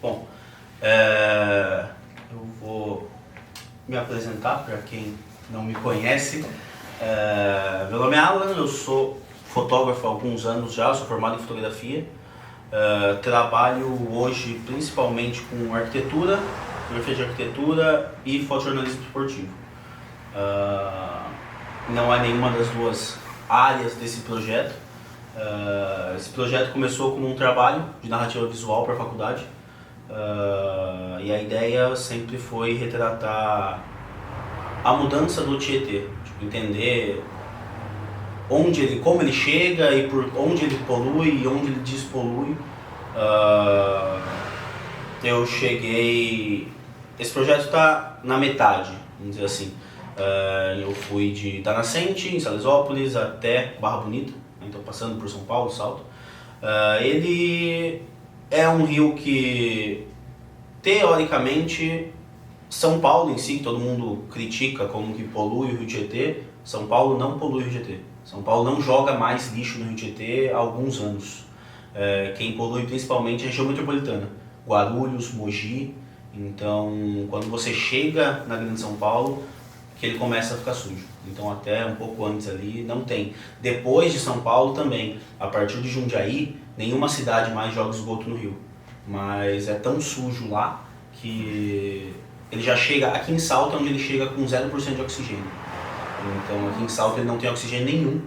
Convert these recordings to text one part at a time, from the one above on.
Bom, eu vou me apresentar para quem não me conhece. Meu nome é Alan, eu sou fotógrafo há alguns anos já, sou formado em fotografia. Trabalho hoje principalmente com arquitetura, fotografia de arquitetura e fotojornalismo esportivo. Não há nenhuma das duas áreas desse projeto. Esse projeto começou como um trabalho de narrativa visual para a faculdade. E a ideia sempre foi retratar a mudança do Tietê, tipo, entender como ele chega e por onde ele polui e onde ele despolui. Eu cheguei... Esse projeto está na metade, vamos dizer assim. Eu fui de da Nascente, em Salesópolis, até Barra Bonita, então passando por São Paulo, Salto. Ele é um rio que, teoricamente, São Paulo em si, que todo mundo critica como que polui o Rio Tietê, São Paulo não polui o Rio Tietê. São Paulo não joga mais lixo no Rio Tietê há alguns anos. Quem polui principalmente é a região metropolitana, Guarulhos, Mogi. Então, quando você chega na Grande São Paulo, que ele começa a ficar sujo. Então, até um pouco antes ali, não tem. Depois de São Paulo também, a partir de Jundiaí, nenhuma cidade mais joga esgoto no rio. Mas é tão sujo lá que ele já chega, aqui em Salto, onde ele chega com 0% de oxigênio. Então, aqui em Salto ele não tem oxigênio nenhum.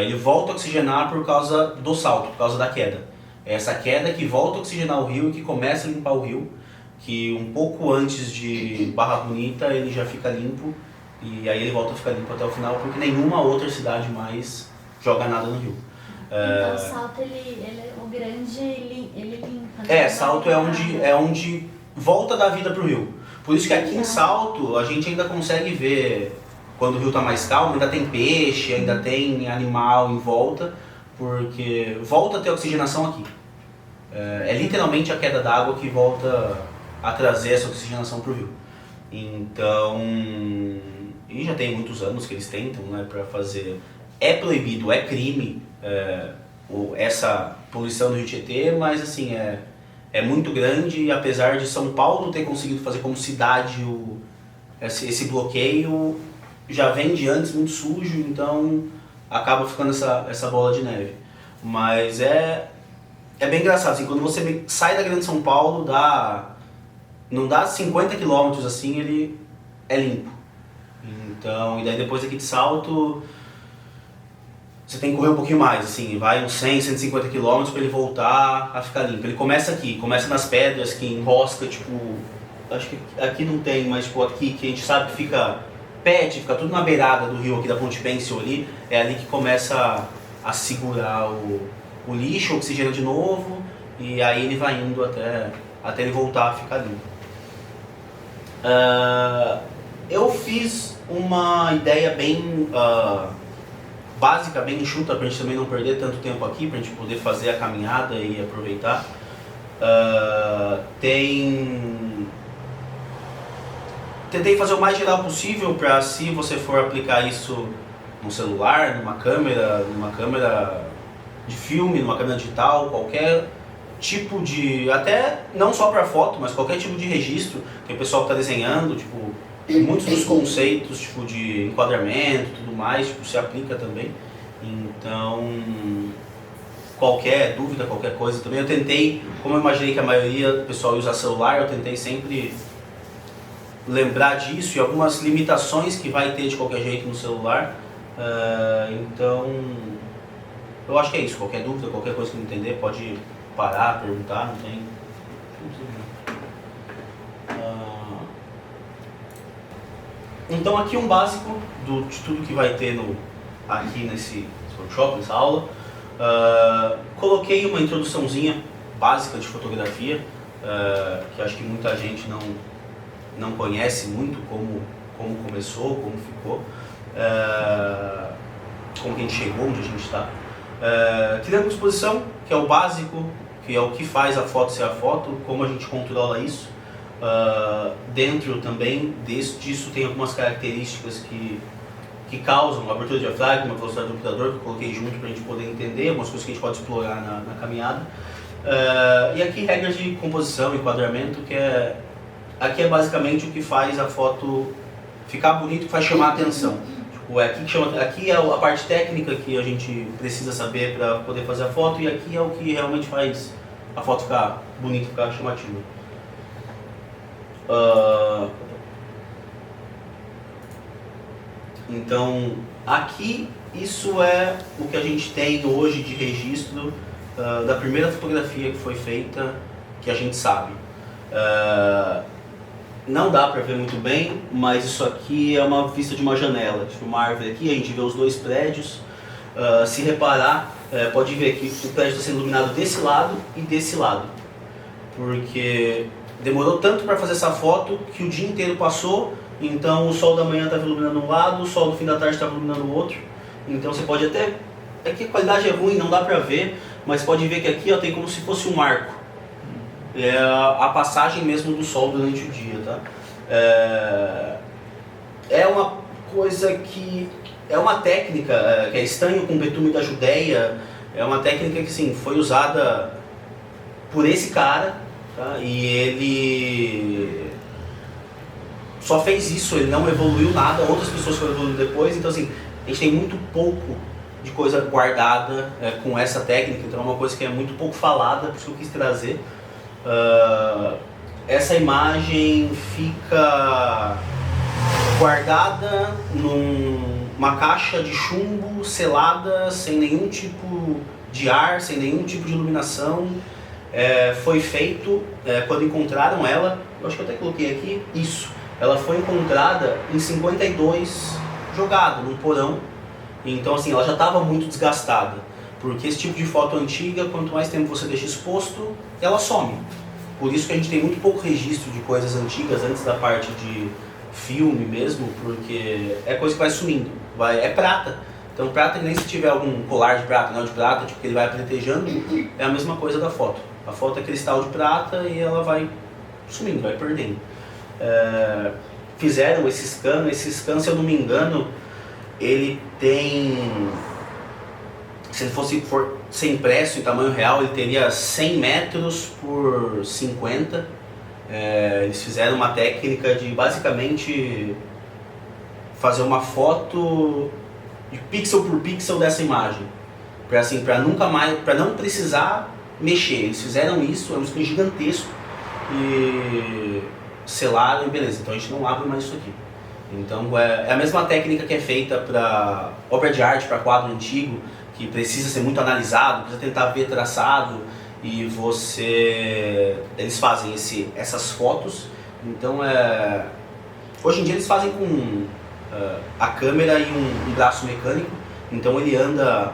Ele volta a oxigenar por causa do salto, por causa da queda. É essa queda que volta a oxigenar o rio e que começa a limpar o rio, que um pouco antes de Barra Bonita ele já fica limpo e aí ele volta a ficar limpo até o final, porque nenhuma outra cidade mais joga nada no rio. Então, Salto, o grande, ele limpa, né? Salto é onde volta da vida pro rio. Por isso que aqui em Salto a gente ainda consegue ver, quando o rio está mais calmo, ainda tem peixe, ainda tem animal em volta, porque volta a ter oxigenação aqui. É literalmente a queda d'água que volta a trazer essa oxigenação para o rio. Então, e já tem muitos anos que eles tentam, né, para fazer. É proibido, é crime essa poluição do Rio Tietê, mas assim, é muito grande, e apesar de São Paulo ter conseguido fazer como cidade esse bloqueio, já vem de antes muito sujo, então acaba ficando essa bola de neve. Mas é bem engraçado, assim, quando você sai da Grande São Paulo, não dá 50 km assim, ele é limpo. Então, e daí depois aqui de Salto, você tem que correr um pouquinho mais, assim, vai uns 100, 150 km para ele voltar a ficar limpo. Ele começa aqui, começa nas pedras que enrosca, tipo, acho que aqui não tem, mas tipo aqui que a gente sabe que fica fica tudo na beirada do rio aqui da Ponte Pêncil ali, é ali que começa a segurar o lixo, oxigena de novo, e aí ele vai indo até ele voltar a ficar limpo. Eu fiz uma ideia bem básica, bem enxuta, pra gente também não perder tanto tempo aqui, pra gente poder fazer a caminhada e aproveitar. Tentei fazer o mais geral possível para, se você for aplicar isso no celular, numa câmera de filme, numa câmera digital, qualquer tipo de, até não só para foto, mas qualquer tipo de registro que o pessoal está desenhando, tipo, muitos dos conceitos tipo de enquadramento e tudo mais, tipo, se aplica também. Então, qualquer dúvida, qualquer coisa também, eu tentei, como eu imaginei que a maioria do pessoal ia usar celular, eu tentei sempre lembrar disso e algumas limitações que vai ter de qualquer jeito no celular. Então, eu acho que é isso. Qualquer dúvida, qualquer coisa que não entender, pode parar, perguntar, não tem. Então, aqui um básico de tudo que vai ter aqui nesse workshop, nessa aula. Coloquei uma introduçãozinha básica de fotografia, que acho que muita gente não conhece muito como começou, como ficou, como que a gente chegou, onde a gente está. Criando exposição, que é o básico, que é o que faz a foto ser a foto, como a gente controla isso. Dentro também disso tem algumas características que causam a abertura de diafragma, uma velocidade do obturador, que eu coloquei junto para a gente poder entender, algumas coisas que a gente pode explorar na caminhada. E aqui regras de composição, enquadramento, aqui é basicamente o que faz a foto ficar bonito, que faz chamar a atenção. Tipo, aqui é a parte técnica que a gente precisa saber para poder fazer a foto, e aqui é o que realmente faz a foto ficar bonita, ficar chamativa. Então, aqui isso é o que a gente tem hoje de registro da primeira fotografia que foi feita, que a gente sabe. Não dá para ver muito bem, mas isso aqui é uma vista de uma janela, de uma árvore aqui, a gente vê os dois prédios. Se reparar, pode ver que o prédio está sendo iluminado desse lado e desse lado, porque demorou tanto para fazer essa foto que o dia inteiro passou. Então o sol da manhã estava iluminando um lado, o sol do fim da tarde estava iluminando o outro. Então você pode até... Aqui a qualidade é ruim, não dá pra ver, mas pode ver que aqui tem como se fosse um arco. É a passagem mesmo do sol durante o dia, tá? É uma coisa que... É uma técnica que é estanho com betume da Judéia. É uma técnica que sim, foi usada por esse cara, tá? E ele... só fez isso, ele não evoluiu nada, outras pessoas foram evoluindo depois, então assim, a gente tem muito pouco de coisa guardada com essa técnica, então é uma coisa que é muito pouco falada, por isso que eu quis trazer. Essa imagem fica guardada numa caixa de chumbo selada, sem nenhum tipo de ar, sem nenhum tipo de iluminação. Foi feito, quando encontraram ela, eu acho que eu até coloquei aqui, isso. Ela foi encontrada em 52, jogada num porão. Então assim, ela já estava muito desgastada. Porque esse tipo de foto antiga, quanto mais tempo você deixa exposto, ela some. Por isso que a gente tem muito pouco registro de coisas antigas antes da parte de filme mesmo, porque é coisa que vai sumindo. É prata. Então prata, nem se tiver algum colar de prata, não de prata, tipo, que ele vai pretejando, é a mesma coisa da foto. A foto é cristal de prata e ela vai sumindo, vai perdendo. Fizeram esse scan, se eu não me engano, ele tem, se ele for ser impresso em tamanho real, ele teria 100 metros por 50. Eles fizeram uma técnica de basicamente fazer uma foto de pixel por pixel dessa imagem, para assim, para não precisar mexer. Eles fizeram isso, é um scan gigantesco e selaram e beleza, então a gente não abre mais isso aqui. Então é a mesma técnica que é feita para obra de arte, para quadro antigo, que precisa ser muito analisado, precisa tentar ver traçado, e eles fazem essas fotos. Então hoje em dia eles fazem com a câmera e um braço mecânico, então ele anda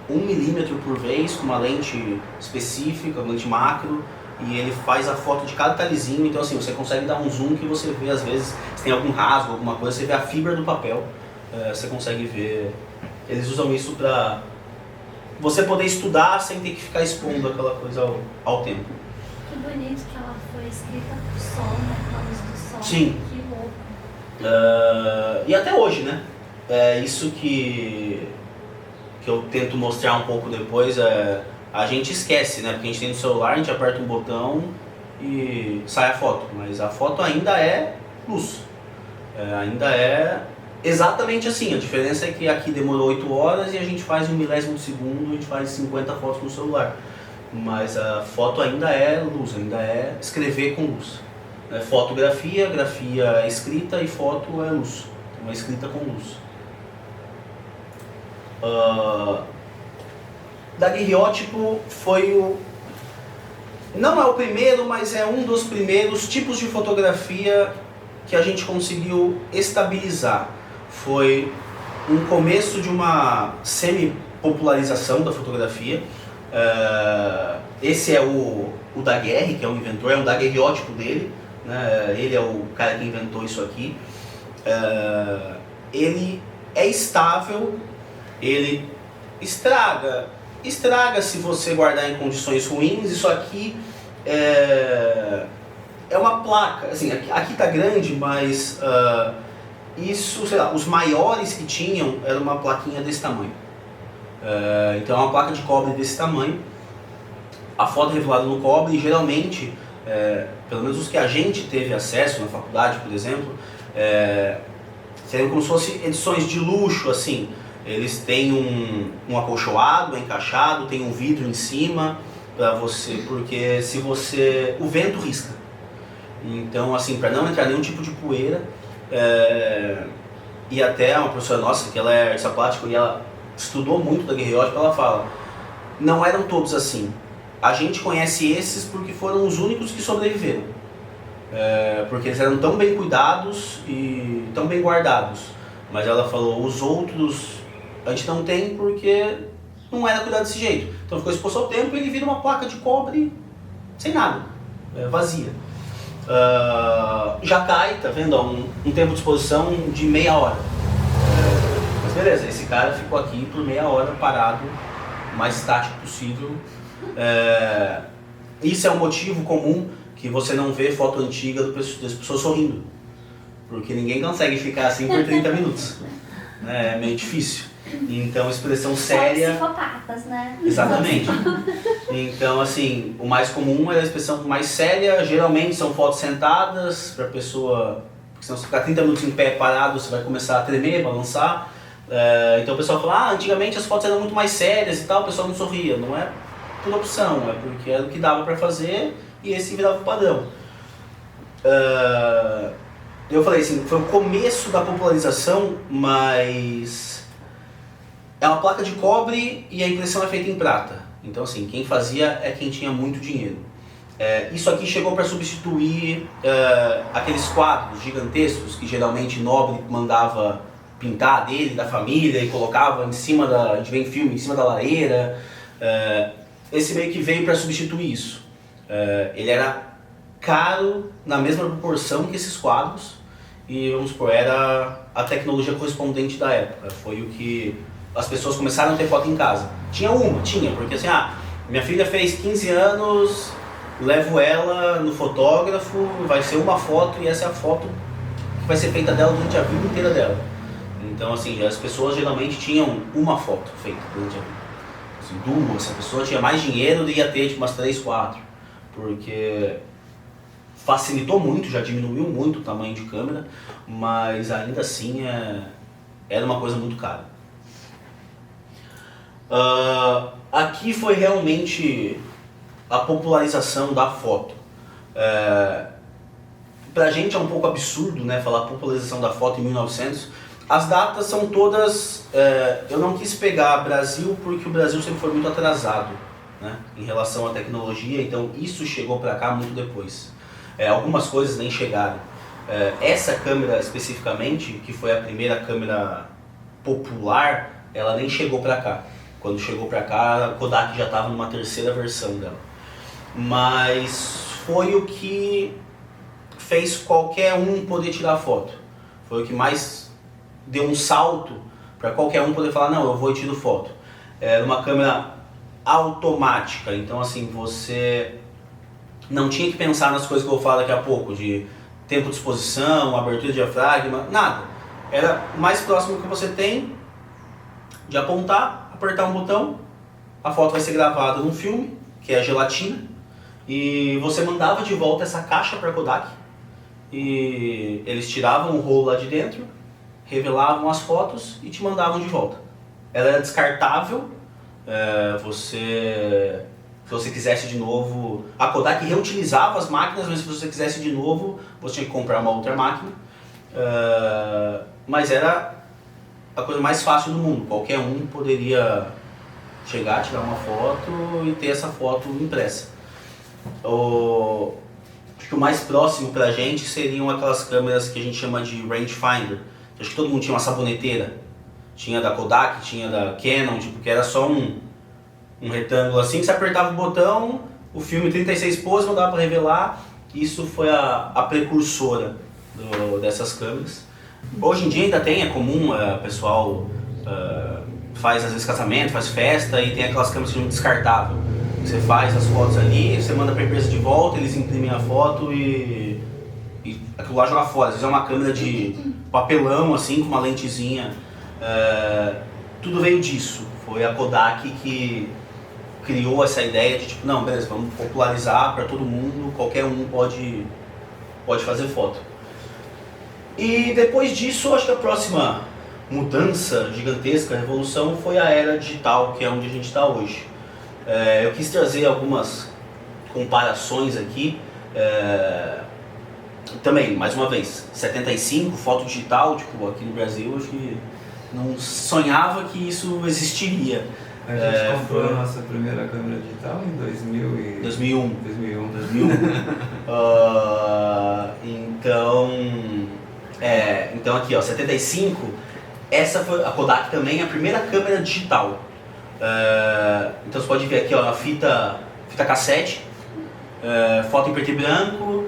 1 milímetro por vez com uma lente específica, uma lente macro, e ele faz a foto de cada detalhezinho. Então assim, você consegue dar um zoom que você vê, às vezes, se tem algum rasgo, alguma coisa, você vê a fibra do papel, você consegue ver. Eles usam isso para você poder estudar sem ter que ficar expondo aquela coisa ao tempo. Que bonito que ela foi escrita pro sol, né? Com a luz do sol. Sim. Que louco. E até hoje, né? Isso que eu tento mostrar um pouco depois, a gente esquece, né? Porque a gente tem no celular, a gente aperta um botão e sai a foto, mas a foto ainda é luz, ainda é exatamente assim. A diferença é que aqui demorou 8 horas e a gente faz em 1 milésimo de segundo, a gente faz 50 fotos no celular, mas a foto ainda é luz, ainda é escrever com luz. Fotografia, grafia é escrita e foto é luz, então é escrita com luz. Daguerreótipo foi não é o primeiro, mas é um dos primeiros tipos de fotografia que a gente conseguiu estabilizar. Foi um começo de uma semi-popularização da fotografia. Esse é o Daguerre, que é o inventor, é um daguerreótipo dele, né? Ele é o cara que inventou isso aqui. Ele é estável, ele estraga se você guardar em condições ruins. Isso aqui é uma placa, assim, aqui tá grande, mas isso, sei lá, os maiores que tinham era uma plaquinha desse tamanho. Então é uma placa de cobre desse tamanho. a foto é revelada no cobre e geralmente, pelo menos os que a gente teve acesso na faculdade, por exemplo, seriam como se fossem edições de luxo, assim. Eles têm um acolchoado, encaixado, tem um vidro em cima para você, porque se você... o vento risca. Então, assim, para não entrar nenhum tipo de poeira, e até uma professora nossa, que ela é artista plástica e ela estudou muito da daguerreótipa, ela fala, não eram todos assim. A gente conhece esses porque foram os únicos que sobreviveram. Porque eles eram tão bem cuidados e tão bem guardados. Mas ela falou, os outros a gente não tem porque não era cuidado desse jeito. Então ficou exposto ao tempo e ele vira uma placa de cobre sem nada, vazia. Já cai, tá vendo? Um tempo de exposição de meia hora. Mas beleza, esse cara ficou aqui por meia hora parado, o mais estático possível. Isso é um motivo comum que você não vê foto antiga das pessoas sorrindo. Porque ninguém consegue ficar assim por 30 minutos. É meio difícil. Então, expressão séria... São psicopatas, né? Exatamente. Então, assim, o mais comum é a expressão mais séria. Geralmente são fotos sentadas para a pessoa... Porque senão você ficar 30 minutos em pé parado, você vai começar a tremer, balançar. Então o pessoal fala, antigamente as fotos eram muito mais sérias e tal, o pessoal não sorria. Não é por opção, é porque era o que dava para fazer e esse virava o padrão. Eu falei assim, foi o começo da popularização, mas é uma placa de cobre e a impressão é feita em prata. Então assim, quem fazia é quem tinha muito dinheiro. Isso aqui chegou para substituir aqueles quadros gigantescos que geralmente nobre mandava pintar dele, da família, e colocava em cima a gente vê em filme, em cima da lareira. Esse meio que veio para substituir isso. Ele era caro na mesma proporção que esses quadros e, vamos supor, era a tecnologia correspondente da época. Foi o que as pessoas começaram a ter foto em casa. Tinha, porque assim, minha filha fez 15 anos, levo ela no fotógrafo, vai ser uma foto e essa é a foto que vai ser feita dela durante a vida inteira dela. Então, assim, as pessoas geralmente tinham uma foto feita durante a vida. Assim, duas, se a pessoa tinha mais dinheiro, ia ter tipo umas 3, 4. Porque facilitou muito, já diminuiu muito o tamanho de câmera, mas ainda assim era uma coisa muito cara. Aqui foi realmente a popularização da foto. Pra gente é um pouco absurdo, né, falar popularização da foto em 1900. As datas são todas... eu não quis pegar Brasil porque o Brasil sempre foi muito atrasado, né, em relação à tecnologia, então isso chegou pra cá muito depois. Algumas coisas nem chegaram. Essa câmera especificamente, que foi a primeira câmera popular, ela nem chegou pra cá. Quando chegou pra cá, a Kodak já estava numa terceira versão dela. Mas foi o que fez qualquer um poder tirar foto. Foi o que mais deu um salto para qualquer um poder falar, não, eu vou e tiro foto. Era uma câmera automática, então assim, você não tinha que pensar nas coisas que eu vou falar daqui a pouco, de tempo de exposição, abertura de diafragma, nada. Era o mais próximo que você tem de apontar, apertar um botão, a foto vai ser gravada num filme, que é a gelatina, e você mandava de volta essa caixa para Kodak, e eles tiravam o rolo lá de dentro, revelavam as fotos e te mandavam de volta. Ela era descartável, se você quisesse de novo... A Kodak reutilizava as máquinas, mas se você quisesse de novo, você tinha que comprar uma outra máquina. Mas era a coisa mais fácil do mundo. Qualquer um poderia chegar, tirar uma foto e ter essa foto impressa. Acho que o mais próximo pra gente seriam aquelas câmeras que a gente chama de rangefinder. Acho que todo mundo tinha uma saboneteira. Tinha da Kodak, tinha da Canon, tipo, que era só um retângulo assim, que você apertava o botão, o filme 36 poses, não dava para revelar. Isso foi a precursora dessas câmeras. Hoje em dia ainda tem, é comum, o pessoal faz às vezes casamento, faz festa e tem aquelas câmeras que são descartáveis. Você faz as fotos ali, você manda para a empresa de volta, eles imprimem a foto e aquilo lá joga fora. Às vezes é uma câmera de papelão assim, com uma lentezinha. Tudo veio disso. Foi a Kodak que criou essa ideia de tipo, não, beleza, vamos popularizar para todo mundo, qualquer um pode fazer foto. E depois disso, acho que a próxima mudança gigantesca, revolução, foi a era digital, que é onde a gente está hoje. Eu quis trazer algumas comparações aqui. Também, mais uma vez, 75, foto digital, tipo, aqui no Brasil, acho que não sonhava que isso existiria. A gente comprou a nossa primeira câmera digital em 2001. 2001. Então aqui, ó, 75, essa foi a Kodak também, a primeira câmera digital. Então você pode ver aqui, ó, a fita cassete, foto em preto e branco,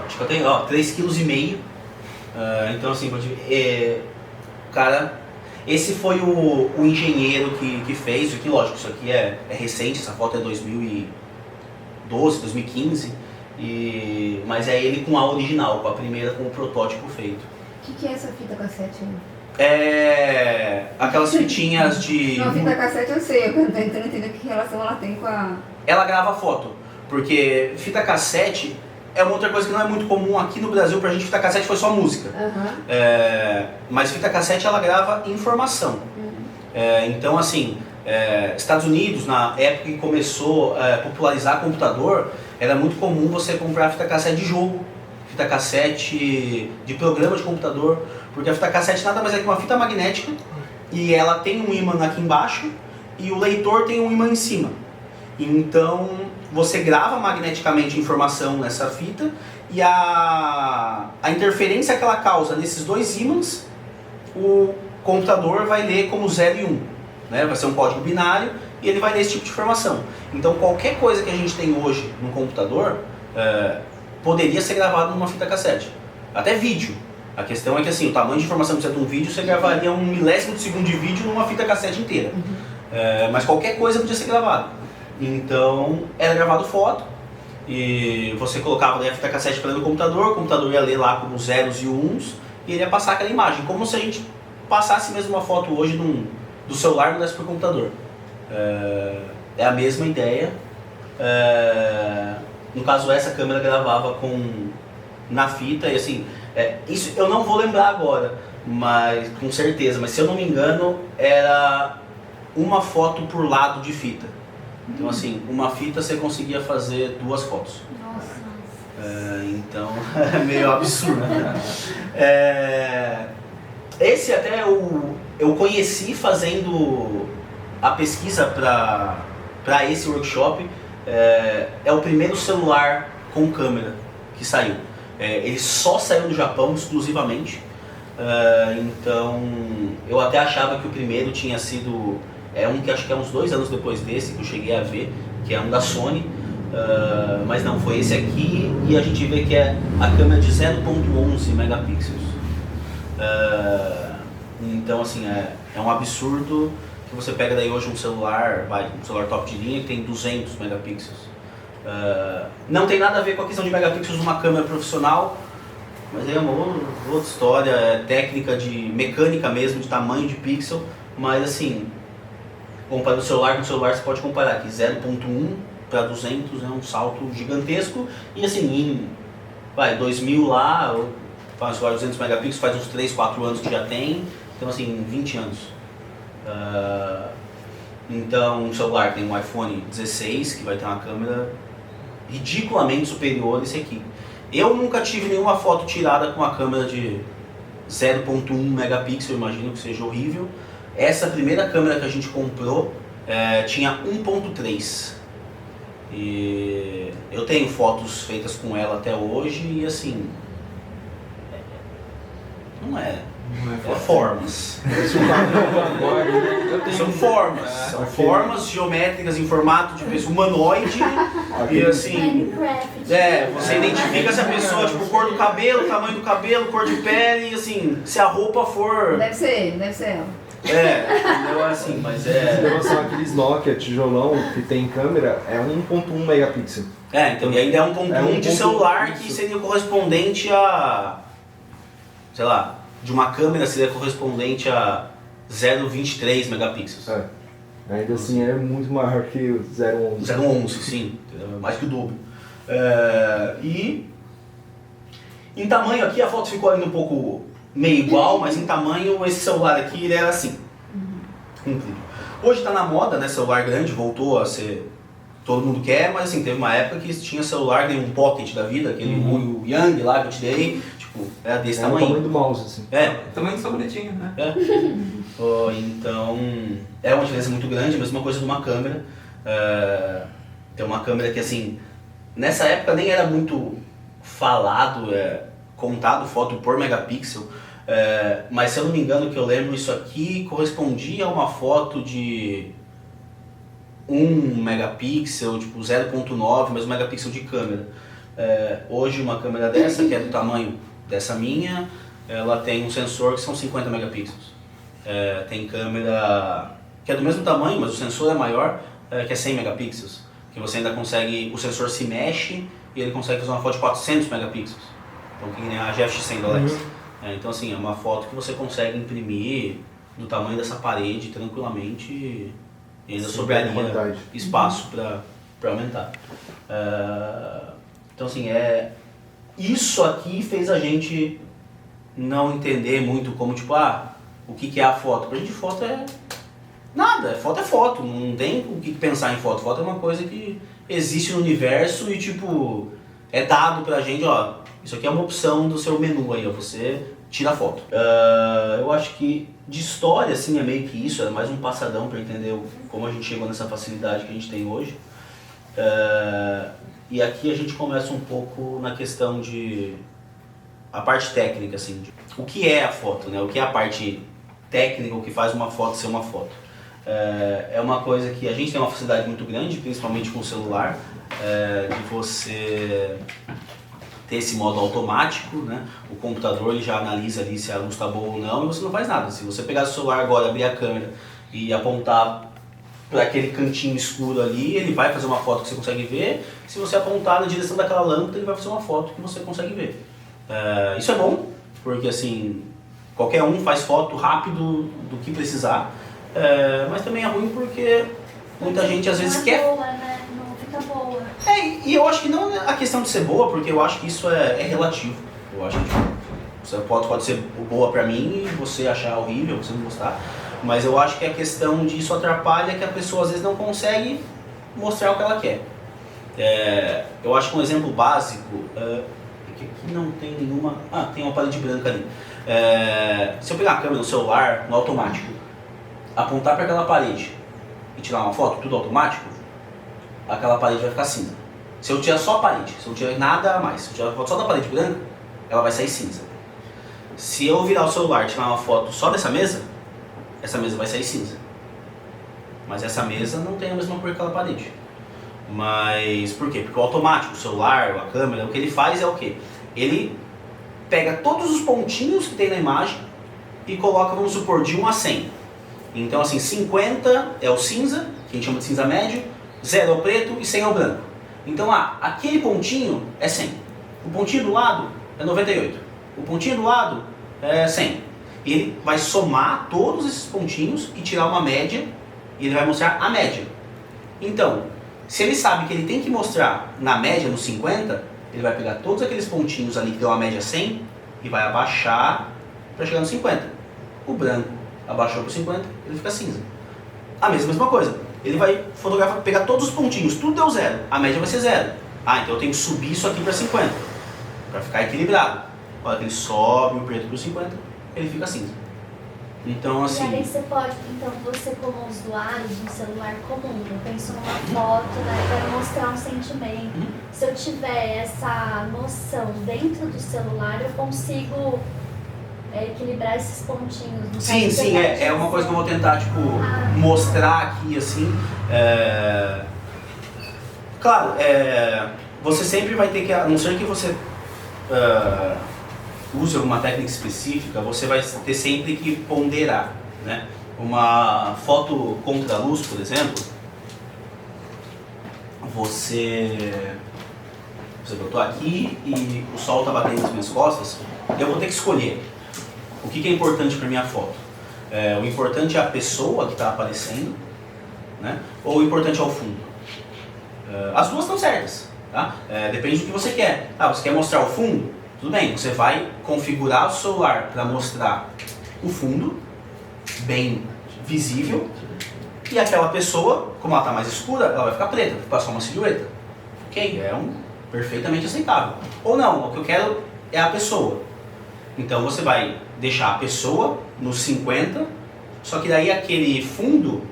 acho que eu tenho, ó, 3,5 kg. Então assim, pode ver, cara, esse foi o engenheiro que fez, o que lógico, isso aqui é recente, essa foto é 2012, 2015, mas é ele com a original, com a primeira, com o protótipo feito. O que é essa fita cassete aí? Aquelas fitinhas de... Não, fita cassete eu sei, eu tô tentando entender que relação ela tem com a... Ela grava foto, porque fita cassete é uma outra coisa que não é muito comum aqui no Brasil. Pra gente, fita cassete foi só música. Mas fita cassete ela grava informação. Então assim, Estados Unidos, na época que começou a popularizar computador, era muito comum você comprar fita cassete de jogo, fita cassete de programa de computador, porque a fita cassete nada mais é que uma fita magnética e ela tem um ímã aqui embaixo e o leitor tem um ímã em cima. Então você grava magneticamente informação nessa fita e a interferência que ela causa nesses dois ímãs, o computador vai ler como 0 e 1, né? Vai ser um código binário e ele vai ler esse tipo de informação. Então qualquer coisa que a gente tem hoje no computador poderia ser gravado numa fita cassete, até vídeo. A questão é que assim, o tamanho de informação que você tem de um vídeo, você gravaria 1/1000 de segundo de vídeo numa fita cassete inteira. Mas qualquer coisa podia ser gravado. Então era gravado foto e você colocava a fita cassete para no computador, o computador ia ler lá como zeros e uns e ele ia passar aquela imagem, como se a gente passasse mesmo uma foto hoje do celular e não desse para o computador. É a mesma ideia. No caso, essa câmera gravava na fita e assim, isso eu não vou lembrar agora, mas com certeza, mas se eu não me engano era uma foto por lado de fita. Então assim, uma fita você conseguia fazer 2 fotos. Nossa. Então é meio absurdo. Esse até eu conheci fazendo a pesquisa para esse workshop. É o primeiro celular com câmera que saiu. Ele só saiu do Japão exclusivamente. Então eu até achava que o primeiro tinha sido um que acho que é uns 2 anos depois desse que eu cheguei a ver, que é um da Sony, mas não, foi esse aqui e a gente vê que é a câmera de 0.11 megapixels. Então assim, é um absurdo que você pega daí hoje um celular top de linha que tem 200 megapixels. Não tem nada a ver com a questão de megapixels numa câmera profissional, mas é uma outra história, técnica de mecânica mesmo, de tamanho de pixel, mas assim, comparando o celular com o celular, você pode comparar que 0.1 para 200 é um salto gigantesco e assim, 2000 lá, faz 200 megapixels, faz uns 3, 4 anos que já tem, então assim, 20 anos. Então um celular tem um iPhone 16 que vai ter uma câmera ridiculamente superior a esse aqui. Eu nunca tive nenhuma foto tirada com uma câmera de 0.1 megapixel, imagino que seja horrível. Essa primeira câmera que a gente comprou tinha 1.3 e eu tenho fotos feitas com ela até hoje e assim, não é formas. São formas geométricas em formato de pessoa humanoide e assim, você identifica se a pessoa, tipo, cor do cabelo, tamanho do cabelo, cor de pele e assim, se a roupa for... Deve ser ela. Entendeu? Assim, mas Em relação àqueles Nokia tijolão que tem câmera, é 1.1 megapixel. Então, e ainda é 1.1 de celular que isso. seria correspondente a, sei lá, de uma câmera seria correspondente a 0.23 megapixels. Ainda assim é muito maior que o 011. 011, sim, entendeu? Mais que o dobro. E em tamanho aqui a foto ficou ainda um pouco meio igual, mas em tamanho esse celular aqui ele era assim, comprido. Hoje está na moda, né, celular grande, voltou a ser, todo mundo quer, mas assim, teve uma época que tinha celular, nem um Pocket da vida, aquele o Yang lá que eu te dei, tipo, era desse É o tamanho. tamanho do mouse, assim. Tamanho do sabonete, né? Então, é uma diferença muito grande, a mesma coisa de uma câmera. Tem uma câmera que assim, nessa época nem era muito falado, contado foto por megapixel, mas se eu não me engano que eu lembro, isso aqui correspondia a uma foto de 1 megapixel, tipo 0.9, mas 1 megapixel de câmera. Hoje uma câmera dessa, que é do tamanho dessa minha, ela tem um sensor que são 50 megapixels. Tem câmera que é do mesmo tamanho, mas o sensor é maior, que é 100 megapixels. Que você ainda consegue, o sensor se mexe e ele consegue fazer uma foto de 400 megapixels. Então que nem a GFX100 da Alexa. Então assim, é uma foto que você consegue imprimir do tamanho dessa parede tranquilamente e ainda sobraria espaço para aumentar. Então assim, isso aqui fez a gente não entender muito como tipo, o que é a foto. Pra gente foto é nada, foto é foto, não tem o que pensar em foto. Foto é uma coisa que existe no universo e tipo, é dado pra gente, isso aqui é uma opção do seu menu aí, você tira a foto. Eu acho que de história assim é meio que isso, é mais um passadão pra entender como a gente chegou nessa facilidade que a gente tem hoje. E aqui a gente começa um pouco na questão de a parte técnica, assim, o que é a foto, né? O que é a parte técnica, o que faz uma foto ser uma foto. É uma coisa que a gente tem uma facilidade muito grande, principalmente com o celular, de você ter esse modo automático, né? O computador ele já analisa ali se a luz está boa ou não e você não faz nada. Se você pegar o celular agora, abrir a câmera e apontar para aquele cantinho escuro ali, ele vai fazer uma foto que você consegue ver. Se você apontar na direção daquela lâmpada, ele vai fazer uma foto que você consegue ver. Isso é bom, porque assim, qualquer um faz foto rápido do que precisar, mas também é ruim porque muita gente às vezes quer... Boa, né? Não fica boa. E eu acho que não é a questão de ser boa, porque eu acho que isso é relativo. Eu acho que essa foto pode ser boa pra mim e você achar horrível, você não gostar. Mas eu acho que a questão disso atrapalha que a pessoa às vezes não consegue mostrar o que ela quer. Eu acho que um exemplo básico, que aqui não tem nenhuma... tem uma parede branca ali. Se eu pegar a câmera no celular, no automático, apontar para aquela parede e tirar uma foto, tudo automático, aquela parede vai ficar cinza. Se eu tirar só a parede, se eu não tirar nada a mais, se eu tirar a foto só da parede branca, ela vai sair cinza. Se eu virar o celular e tirar uma foto só dessa mesa, essa mesa vai sair cinza. Mas essa mesa não tem a mesma cor que aquela parede. Mas por quê? Porque o automático, o celular, a câmera, o que ele faz é o quê? Ele pega todos os pontinhos que tem na imagem e coloca, vamos supor, de 1 a 100. Então assim, 50 é o cinza, que a gente chama de cinza médio, 0 é o preto e 100 é o branco. Então aquele pontinho é 100. O pontinho do lado é 98. O pontinho do lado é 100. E ele vai somar todos esses pontinhos e tirar uma média, e ele vai mostrar a média. Então, se ele sabe que ele tem que mostrar na média, no 50, ele vai pegar todos aqueles pontinhos ali que deu a média 100 e vai abaixar para chegar no 50. O branco abaixou para 50, ele fica cinza. A mesma coisa. Ele vai fotografar, pegar todos os pontinhos, tudo deu 0, a média vai ser 0. Então eu tenho que subir isso aqui para 50, para ficar equilibrado. A hora que ele sobe o preto para 50, ele fica cinza. Então assim... E aí você pode, então você como usuário de um celular comum, eu penso numa foto, né, quero mostrar um sentimento. Se eu tiver essa noção dentro do celular, eu consigo equilibrar esses pontinhos. Sim, é uma coisa que eu vou tentar, tipo, mostrar aqui, assim. Claro, você sempre vai ter que, a não ser que você use alguma técnica específica, você vai ter sempre que ponderar, né? Uma foto contra a luz, por exemplo, eu tô aqui e o sol tá batendo nas minhas costas, eu vou ter que escolher o que é importante para minha foto. O importante é a pessoa que está aparecendo né? Ou o importante é o fundo? As duas estão certas, tá? Depende do que você quer. Você quer mostrar o fundo? Tudo bem, você vai configurar o celular para mostrar o fundo bem visível e aquela pessoa, como ela está mais escura, ela vai ficar preta, vai ficar só uma silhueta. Ok, perfeitamente aceitável. Ou não, o que eu quero é a pessoa. Então você vai deixar a pessoa nos 50, só que daí aquele fundo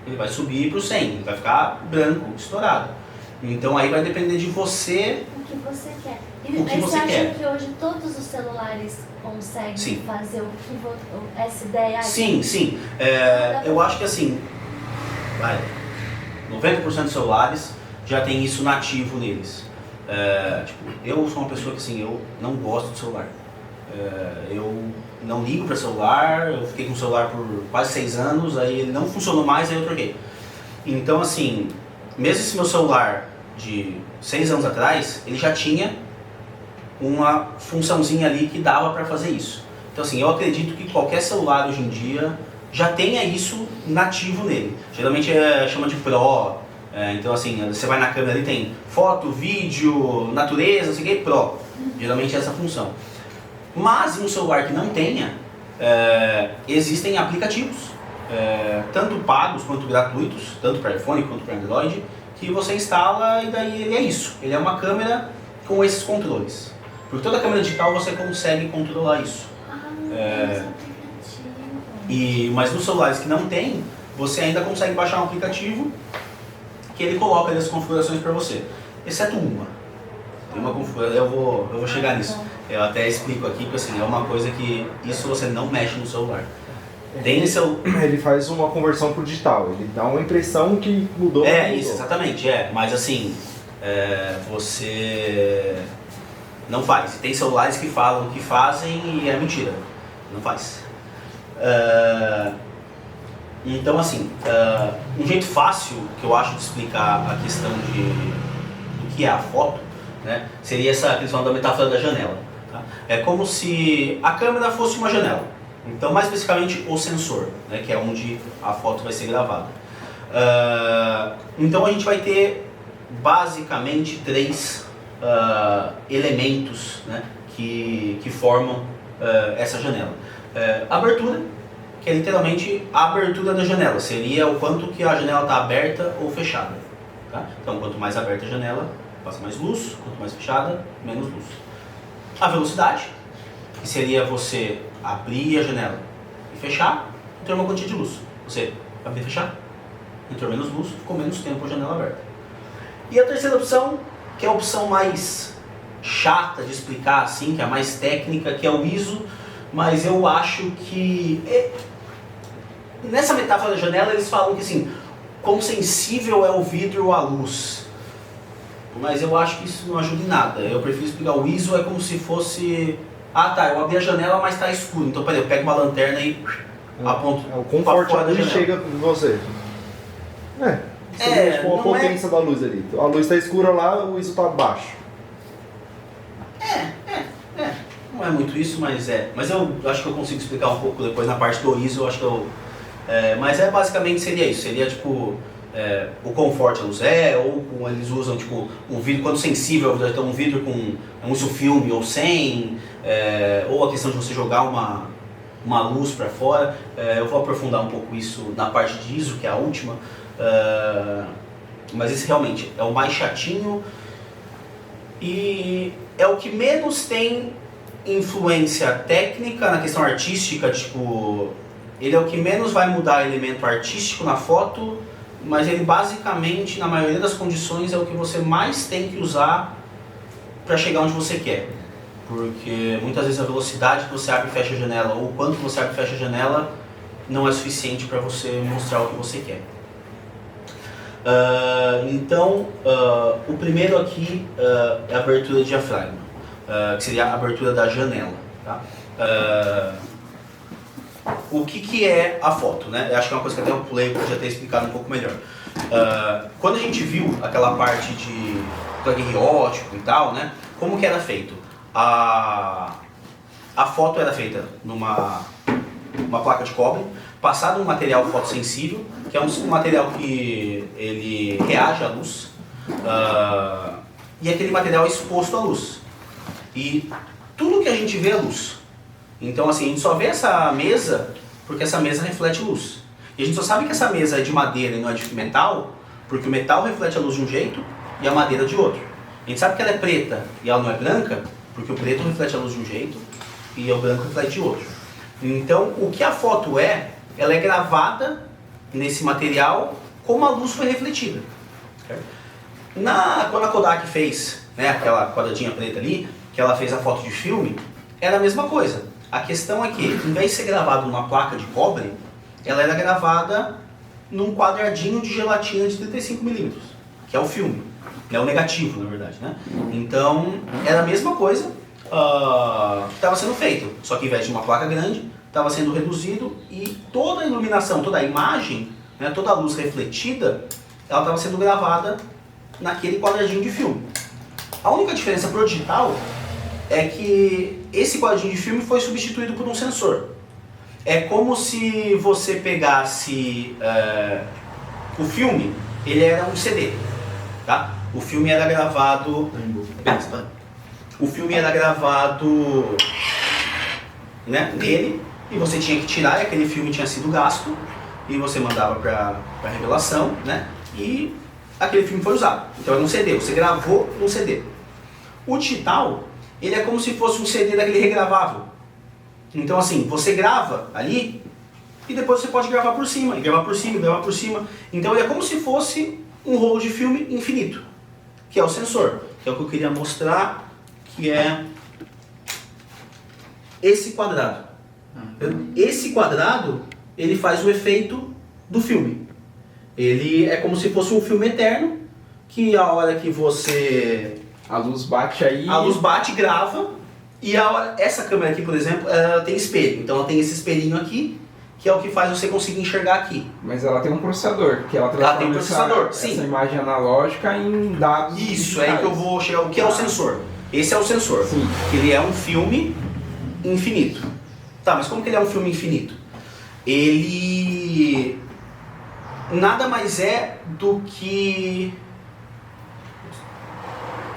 ele vai subir para o 100, ele vai ficar branco, estourado. Então aí vai depender de você. O que você quer. O que você acha quer. que hoje todos os celulares conseguem Sim. fazer essa ideia aí? Sim. Eu acho que assim, 90% dos celulares já tem isso nativo neles. Eu sou uma pessoa que assim, eu não gosto de celular. Eu não ligo para celular, eu fiquei com o celular por quase 6 anos, aí ele não funcionou mais, aí eu troquei. Então assim, mesmo esse meu celular de 6 anos atrás, ele já tinha uma funçãozinha ali que dava para fazer isso. Então assim, eu acredito que qualquer celular hoje em dia já tenha isso nativo nele. Geralmente chama de Pro. Então assim, você vai na câmera ali, tem foto, vídeo, natureza, não sei o que, Pro. Geralmente é essa função. Mas em um celular que não tenha, existem aplicativos, tanto pagos quanto gratuitos, tanto para iPhone quanto para Android, que você instala e daí ele é isso. Ele é uma câmera com esses controles. Por toda a câmera digital você consegue controlar isso. Mas nos celulares que não tem, você ainda consegue baixar um aplicativo que ele coloca ali as configurações para você. Exceto uma. Tem uma configuração, eu vou chegar nisso. Eu até explico aqui, porque assim, é uma coisa que isso você não mexe no celular. Ele faz uma conversão pro digital, ele dá uma impressão que mudou. Isso, exatamente, mas assim, você não faz. Tem celulares que falam que fazem e é mentira, não faz. Então assim, um jeito fácil que eu acho de explicar a questão do que é a foto, né, seria essa questão da metáfora da janela. Tá? É como se a câmera fosse uma janela. Então, mais especificamente, o sensor, né, que é onde a foto vai ser gravada. Então, a gente vai ter basicamente 3 elementos, né, que formam essa janela. Abertura, que é literalmente a abertura da janela. Seria o quanto que a janela está aberta ou fechada. Tá? Então, quanto mais aberta a janela, passa mais luz. Quanto mais fechada, menos luz. A velocidade, que seria você abrir a janela e fechar, entrou uma quantia de luz. Você abrir e fechar, entrou menos luz, ficou menos tempo a janela aberta. E a terceira opção, que é a opção mais chata de explicar, assim, que é a mais técnica, que é o ISO, mas eu acho que nessa metáfora da janela eles falam que assim, quão sensível é o vidro à luz. Mas eu acho que isso não ajuda em nada. Eu prefiro explicar o ISO é como se fosse... eu abri a janela, mas está escuro. Então, peraí, eu pego uma lanterna e aponto O conforto fora da luz chega em você. Seria tipo uma potência da luz ali. A luz está escura lá, o ISO está baixo. Não é muito isso, mas é. Mas eu acho que eu consigo explicar um pouco depois na parte do ISO, eu acho que eu... mas basicamente seria isso. Seria tipo... o conforto a luz ou eles usam tipo um vidro, quando sensível, então um vidro com um ISO-filme ou sem, ou a questão de você jogar uma luz para fora. Eu vou aprofundar um pouco isso na parte de ISO, que é a última, mas esse realmente é o mais chatinho e é o que menos tem influência técnica na questão artística, tipo, ele é o que menos vai mudar elemento artístico na foto, mas ele basicamente, na maioria das condições, é o que você mais tem que usar para chegar onde você quer. Porque muitas vezes a velocidade que você abre e fecha a janela, ou o quanto você abre e fecha a janela, não é suficiente para você mostrar o que você quer. Então, o primeiro aqui é a abertura de diafragma, que seria a abertura da janela. Tá? O que é a foto, né? Eu acho que é uma coisa que até eu pulei, eu podia ter explicado um pouco melhor. Quando a gente viu aquela parte de daguerreótipo e tal, né? Como que era feito? A foto era feita numa placa de cobre, passado um material fotossensível, que é um material que ele reage à luz, e aquele material é exposto à luz. E tudo que a gente vê é luz. Então assim, a gente só vê essa mesa porque essa mesa reflete luz. E a gente só sabe que essa mesa é de madeira e não é de metal, porque o metal reflete a luz de um jeito e a madeira de outro. A gente sabe que ela é preta e ela não é branca, porque o preto reflete a luz de um jeito e o branco reflete de outro. Então, o que a foto ela é gravada nesse material como a luz foi refletida. Quando a Kodak fez, né, aquela quadradinha preta ali, que ela fez a foto de filme, era a mesma coisa. A questão é que, em vez de ser gravado numa placa de cobre, ela era gravada num quadradinho de gelatina de 35mm, que é o filme. É o negativo, na verdade, né? Então, era a mesma coisa que estava sendo feito. Só que, em vez de uma placa grande, estava sendo reduzido e toda a iluminação, toda a imagem, né, toda a luz refletida, ela estava sendo gravada naquele quadradinho de filme. A única diferença para o digital é que esse quadradinho de filme foi substituído por um sensor. É como se você pegasse o filme, ele era um CD, tá? O filme era gravado... O filme era gravado, né, nele, e você tinha que tirar, e aquele filme tinha sido gasto, e você mandava para a revelação, né, e aquele filme foi usado. Então era um CD, você gravou um CD. O digital, ele é como se fosse um CD daquele regravável. Então assim, você grava ali, e depois você pode gravar por cima, e gravar por cima, e gravar por cima. Então ele é como se fosse um rolo de filme infinito, que é o sensor, que é o que eu queria mostrar, que é esse quadrado. Esse quadrado, ele faz o efeito do filme. Ele é como se fosse um filme eterno, que a hora que você... A luz bate aí... A luz bate, grava, e a hora... Essa câmera aqui, por exemplo, ela tem espelho. Então ela tem esse espelhinho aqui, que é o que faz você conseguir enxergar aqui. Mas ela tem um processador, que ela Ela tem um transforma processador, sim. essa imagem analógica em dados Isso, digitais. é aí que eu vou chegar. O que é o sensor? Esse é o sensor. Sim. Ele é um filme infinito. Tá, mas como que ele é um filme infinito? Ele nada mais é do que...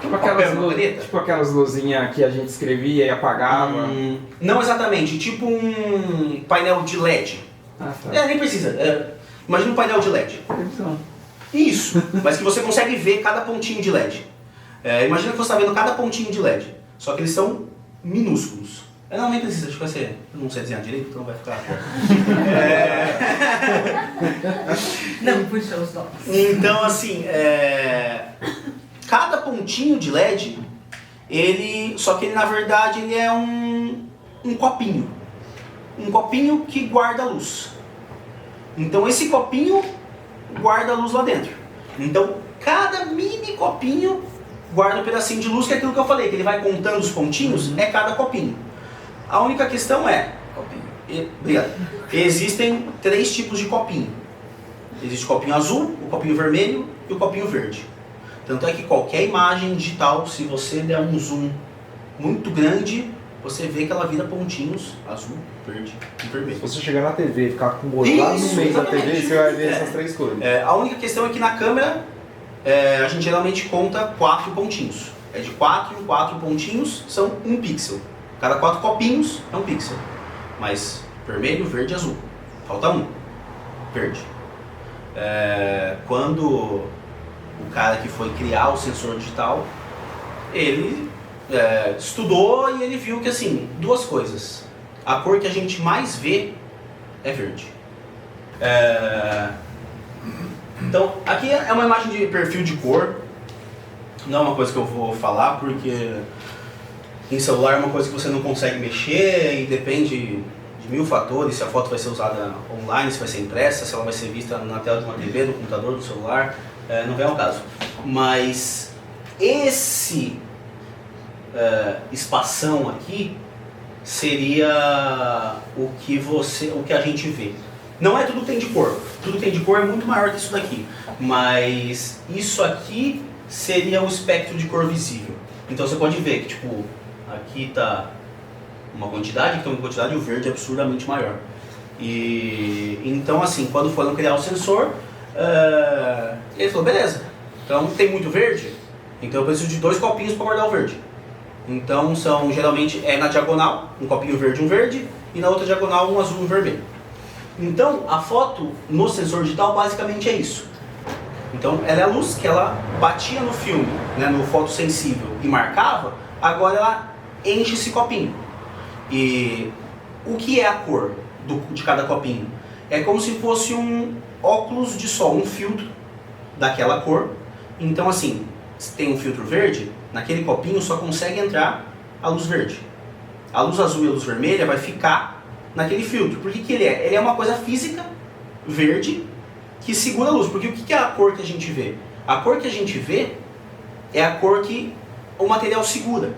Tipo aquelas luzinhas que a gente escrevia e apagava. Não exatamente, tipo um painel de LED. Ah, tá. Nem precisa. Imagina um painel de LED. Televisão. Isso, mas que você consegue ver cada pontinho de LED. Imagina que você está vendo cada pontinho de LED, só que eles são minúsculos. Não, nem precisa, acho que vai ser... Eu não sei desenhar direito, então vai ficar... Não puxa os dólares. Então, assim, cada pontinho de LED, só que ele, na verdade, ele é um copinho. Um copinho que guarda a luz. Então, esse copinho guarda a luz lá dentro. Então, cada mini copinho guarda um pedacinho de luz, que é aquilo que eu falei, que ele vai contando os pontinhos, é cada copinho. A única questão é... Obrigado. Existem 3 tipos de copinho. Existe o copinho azul, o copinho vermelho e o copinho verde. Tanto é que qualquer imagem digital, se você der um zoom muito grande, você vê que ela vira pontinhos azul, verde e vermelho. Se você chegar na TV e ficar com o olho lá no meio da TV, você vai ver essas 3 cores. A única questão é que na câmera, a gente geralmente conta 4 pontinhos. É de 4 em 4 pontinhos, são 1 pixel. Cada 4 copinhos é 1 pixel. Mas vermelho, verde e azul. Falta 1. Verde. Quando o cara que foi criar o sensor digital, ele estudou e ele viu que, assim, 2 coisas. A cor que a gente mais vê é verde. Então, aqui é uma imagem de perfil de cor. Não é uma coisa que eu vou falar, porque em celular é uma coisa que você não consegue mexer e depende de 1000 fatores, se a foto vai ser usada online, se vai ser impressa, se ela vai ser vista na tela de uma TV, do computador, do celular, não vem ao caso. Mas esse espação aqui seria o que a gente vê. Não é tudo que tem de cor, tudo que tem de cor é muito maior que isso daqui, mas isso aqui seria o espectro de cor visível. Então você pode ver que, tipo, aqui está uma quantidade, aqui está uma quantidade, e o verde é absurdamente maior. E então assim, quando foram criar o sensor, ele falou, beleza, então tem muito verde, então eu preciso de 2 copinhos para guardar o verde. Então são, geralmente é na diagonal, um copinho verde e um verde, e na outra diagonal um azul e um vermelho. Então a foto no sensor digital basicamente é isso. Então ela é a luz que ela batia no filme, né, no fotossensível e marcava, agora ela enche esse copinho. E o que é a cor de cada copinho? É como se fosse um óculos de sol, um filtro daquela cor. Então assim, se tem um filtro verde, naquele copinho só consegue entrar a luz verde. A luz azul e a luz vermelha vai ficar naquele filtro. Por que ele é? Ele é uma coisa física, verde, que segura a luz. Porque o que é a cor que a gente vê? A cor que a gente vê é a cor que o material segura.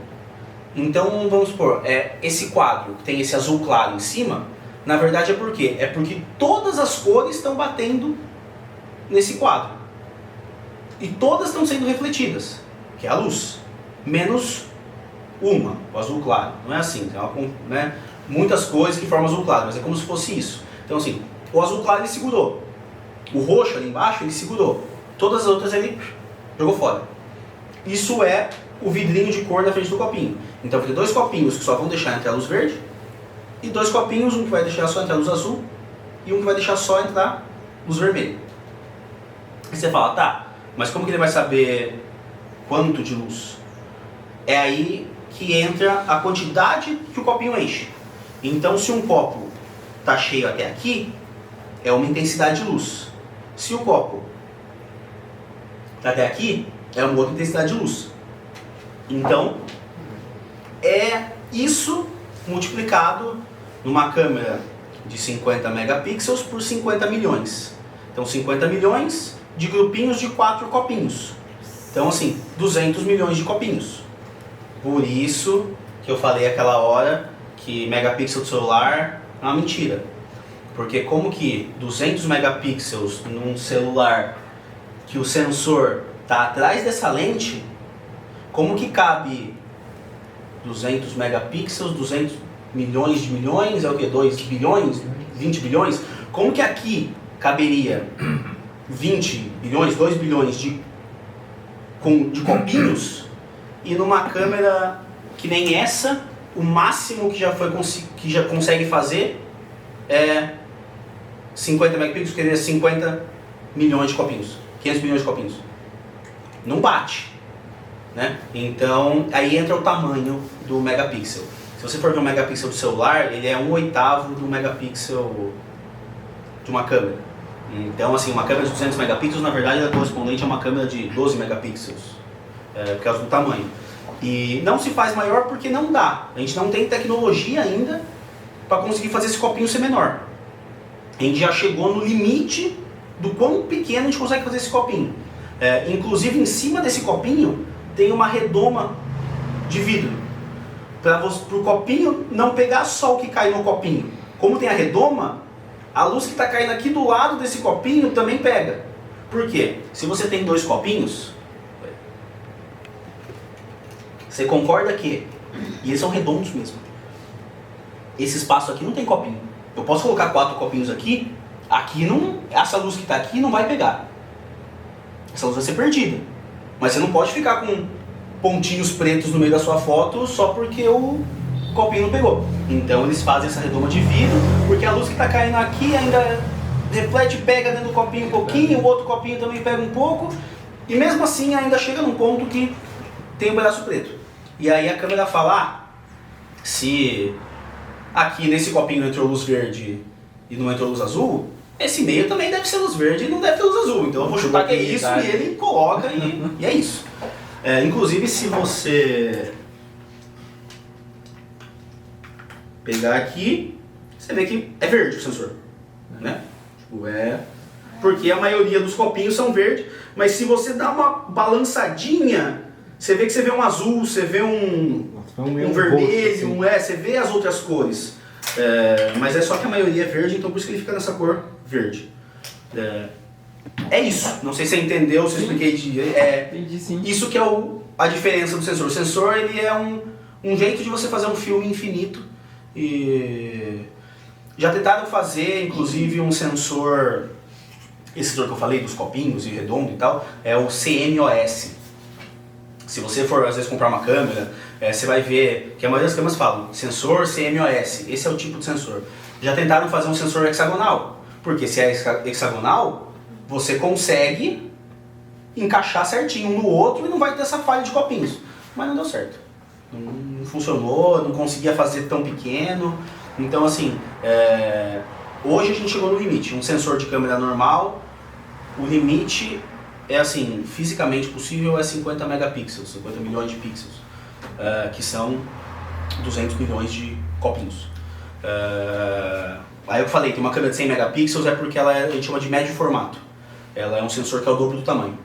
Então vamos supor, esse quadro que tem esse azul claro em cima, na verdade é por quê? É porque todas as cores estão batendo nesse quadro. E todas estão sendo refletidas, que é a luz. Menos uma, o azul claro. Não é assim, tem muitas cores que formam azul claro, mas é como se fosse isso. Então assim, o azul claro ele segurou. O roxo ali embaixo ele segurou. Todas as outras ele jogou fora. Isso é o vidrinho de cor na frente do copinho. Então vai ter 2 copinhos que só vão deixar entrar a luz verde, e 2 copinhos, um que vai deixar só entrar a luz azul, e um que vai deixar só entrar a luz vermelha. Aí você fala, tá, mas como que ele vai saber quanto de luz? É aí que entra a quantidade que o copinho enche. Então se um copo está cheio até aqui, é uma intensidade de luz. Se o copo está até aqui, é uma outra intensidade de luz. Então, é isso multiplicado numa câmera de 50 megapixels por 50 milhões. Então 50 milhões de grupinhos de 4 copinhos. Então assim, 200 milhões de copinhos. Por isso que eu falei aquela hora que megapixel do celular é uma mentira. Porque como que 200 megapixels num celular que o sensor está atrás dessa lente, como que cabe 200 megapixels, 200 milhões de milhões, é o que? 2 bilhões? 20 bilhões? Como que aqui caberia 20 bilhões, 2 bilhões de copinhos, e numa câmera que nem essa, o máximo que já consegue fazer é 50 megapixels, que seria 50 milhões de copinhos, 500 milhões de copinhos. Não bate, né? Então, aí entra o tamanho do megapixel. Se você for ver um megapixel do celular, ele é 1/8 do megapixel de uma câmera. Então, assim, uma câmera de 200 megapixels, na verdade, ela é correspondente a uma câmera de 12 megapixels, por causa do tamanho. E não se faz maior porque não dá. A gente não tem tecnologia ainda para conseguir fazer esse copinho ser menor. A gente já chegou no limite do quão pequeno a gente consegue fazer esse copinho. Inclusive, em cima desse copinho, tem uma redoma de vidro. Para o copinho não pegar só o que cai no copinho. Como tem a redoma, a luz que está caindo aqui do lado desse copinho também pega. Por quê? Se você tem 2 copinhos, você concorda que, e eles são redondos mesmo, esse espaço aqui não tem copinho. Eu posso colocar 4 copinhos aqui não, essa luz que está aqui não vai pegar. Essa luz vai ser perdida. Mas você não pode ficar com pontinhos pretos no meio da sua foto só porque o copinho não pegou. Então eles fazem essa redoma de vidro, porque a luz que está caindo aqui ainda reflete, pega dentro do copinho um pouquinho, o outro copinho também pega um pouco, e mesmo assim ainda chega num ponto que tem um pedaço preto. E aí a câmera fala, se aqui nesse copinho entrou luz verde e não entrou luz azul, esse meio também deve ser luz verde e não deve ter luz azul. Então eu vou chutar que é isso, e ele coloca e é isso. Inclusive, se você pegar aqui, você vê que é verde o sensor, né? Tipo, porque a maioria dos copinhos são verdes, mas se você dá uma balançadinha, você vê que você vê um azul, você vê um vermelho, você vê as outras cores. Mas é só que a maioria é verde, então por isso que ele fica nessa cor verde. É isso. Não sei se você entendeu, se eu expliquei. Entendi, sim. Isso que é a diferença do sensor. O sensor ele é um jeito de você fazer um filme infinito. E Já tentaram fazer, inclusive, um sensor, esse sensor que eu falei, dos copinhos e redondo e tal, é o CMOS. Se você for, às vezes, comprar uma câmera, você vai ver que a maioria das câmeras falam sensor CMOS, esse é o tipo de sensor. Já tentaram fazer um sensor hexagonal, porque se é hexagonal, você consegue encaixar certinho um no outro e não vai ter essa falha de copinhos. Mas não deu certo. Não funcionou, não conseguia fazer tão pequeno. Então, assim, hoje a gente chegou no limite. Um sensor de câmera normal, o limite é assim, fisicamente possível é 50 megapixels, 50 milhões de pixels, que são 200 milhões de copinhos. Aí eu falei, tem uma câmera de 100 megapixels é porque ela a gente chama de médio formato. Ela é um sensor que é o dobro do tamanho.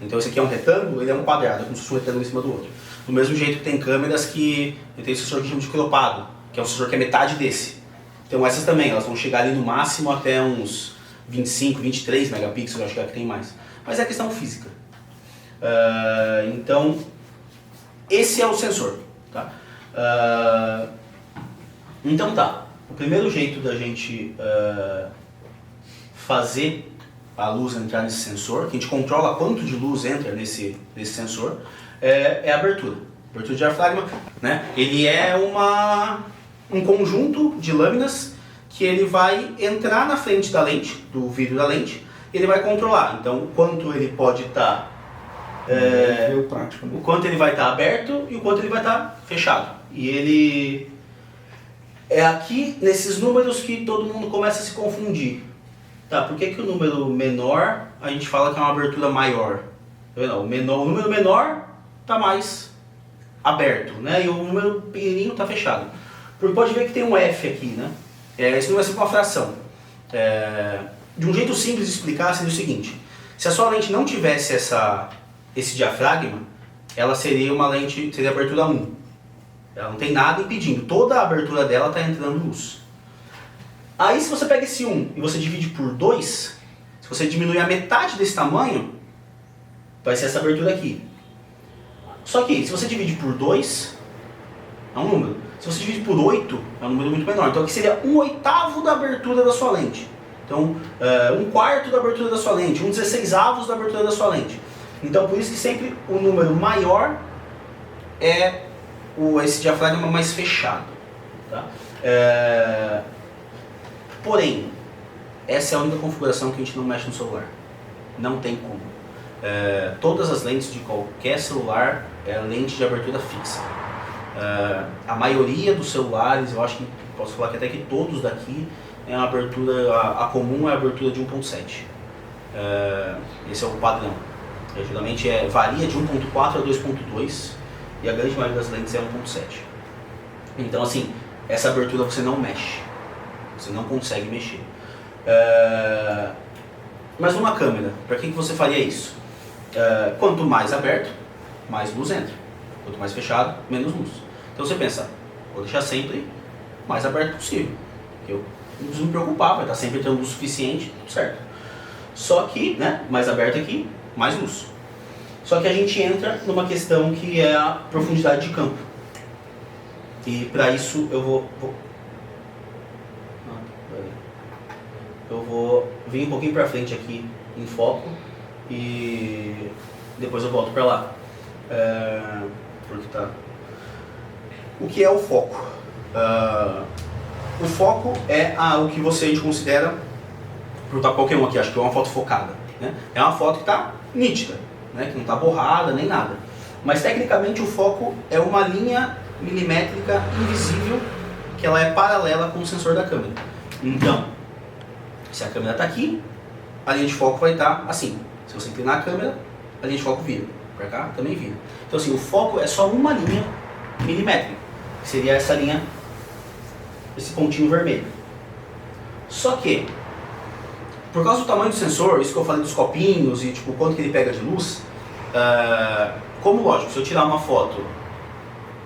Então esse aqui é um retângulo, ele é um quadrado, é como se fosse um retângulo em cima do outro. Do mesmo jeito que tem câmeras que tem esse sensor que chama de cropado, que é um sensor que é metade desse. Então essas também, elas vão chegar ali no máximo até uns 25, 23 megapixels, eu acho que é a que tem mais. Mas é questão física. Então, esse é o sensor. Tá? Então tá, o primeiro jeito da gente fazer a luz entrar nesse sensor, que a gente controla quanto de luz entra nesse sensor, é a abertura. Abertura de diafragma, né? Ele é um conjunto de lâminas que ele vai entrar na frente da lente, do vidro da lente, e ele vai controlar. Então, o quanto ele pode estar... o quanto ele vai estar aberto e o quanto ele vai estar fechado. E ele... É aqui, nesses números, que todo mundo começa a se confundir. Tá, por que o número menor a gente fala que é uma abertura maior? Não, o número menor está mais aberto, né? E o número pequenininho está fechado. Porque pode ver que tem um F aqui, né? Esse não vai ser uma fração. De um jeito simples de explicar seria o seguinte: se a sua lente não tivesse esse diafragma, ela seria uma lente, seria abertura 1. Ela não tem nada impedindo, toda a abertura dela está entrando luz. Aí se você pega esse 1 e você divide por 2, se você diminuir a metade desse tamanho, vai ser essa abertura aqui. Só que se você divide por 2, é um número. Se você divide por 8, é um número muito menor. Então aqui seria 1/8 da abertura da sua lente. Então, 1/4 da abertura da sua lente, 1/16 da abertura da sua lente. Então, por isso que sempre o número maior é esse diafragma mais fechado. Tá? Porém, essa é a única configuração que a gente não mexe no celular. Não tem como. Todas as lentes de qualquer celular é lente de abertura fixa. A maioria dos celulares, eu acho que posso falar que até que todos daqui, é uma abertura, a comum é a abertura de 1.7. Esse é o padrão. Geralmente varia de 1.4 a 2.2 e a grande maioria das lentes é 1.7. Então assim, essa abertura você não mexe. Você não consegue mexer. Mas numa câmera, para que você faria isso? Quanto mais aberto, mais luz entra. Quanto mais fechado, menos luz. Então você pensa, vou deixar sempre o mais aberto possível. Eu não preciso me preocupar, vai estar sempre entrando luz suficiente, tudo certo. Só que, né, mais aberto aqui, mais luz. Só que a gente entra numa questão que é a profundidade de campo. E para isso eu vou vir um pouquinho para frente aqui em foco e depois eu volto para lá. Porque tá. O que é o foco? O foco é o que a gente considera, vou botar qualquer um aqui, acho que é uma foto focada, né? É uma foto que está nítida, né? Que não está borrada nem nada. Mas tecnicamente o foco é uma linha milimétrica invisível que ela é paralela com o sensor da câmera. Então, se a câmera está aqui, a linha de foco vai estar assim. Se você inclinar a câmera, a linha de foco vira. Para cá também vira. Então assim, o foco é só uma linha milimétrica, que seria essa linha, esse pontinho vermelho. Só que, por causa do tamanho do sensor, isso que eu falei dos copinhos e tipo, quanto que ele pega de luz, como lógico, se eu tirar uma foto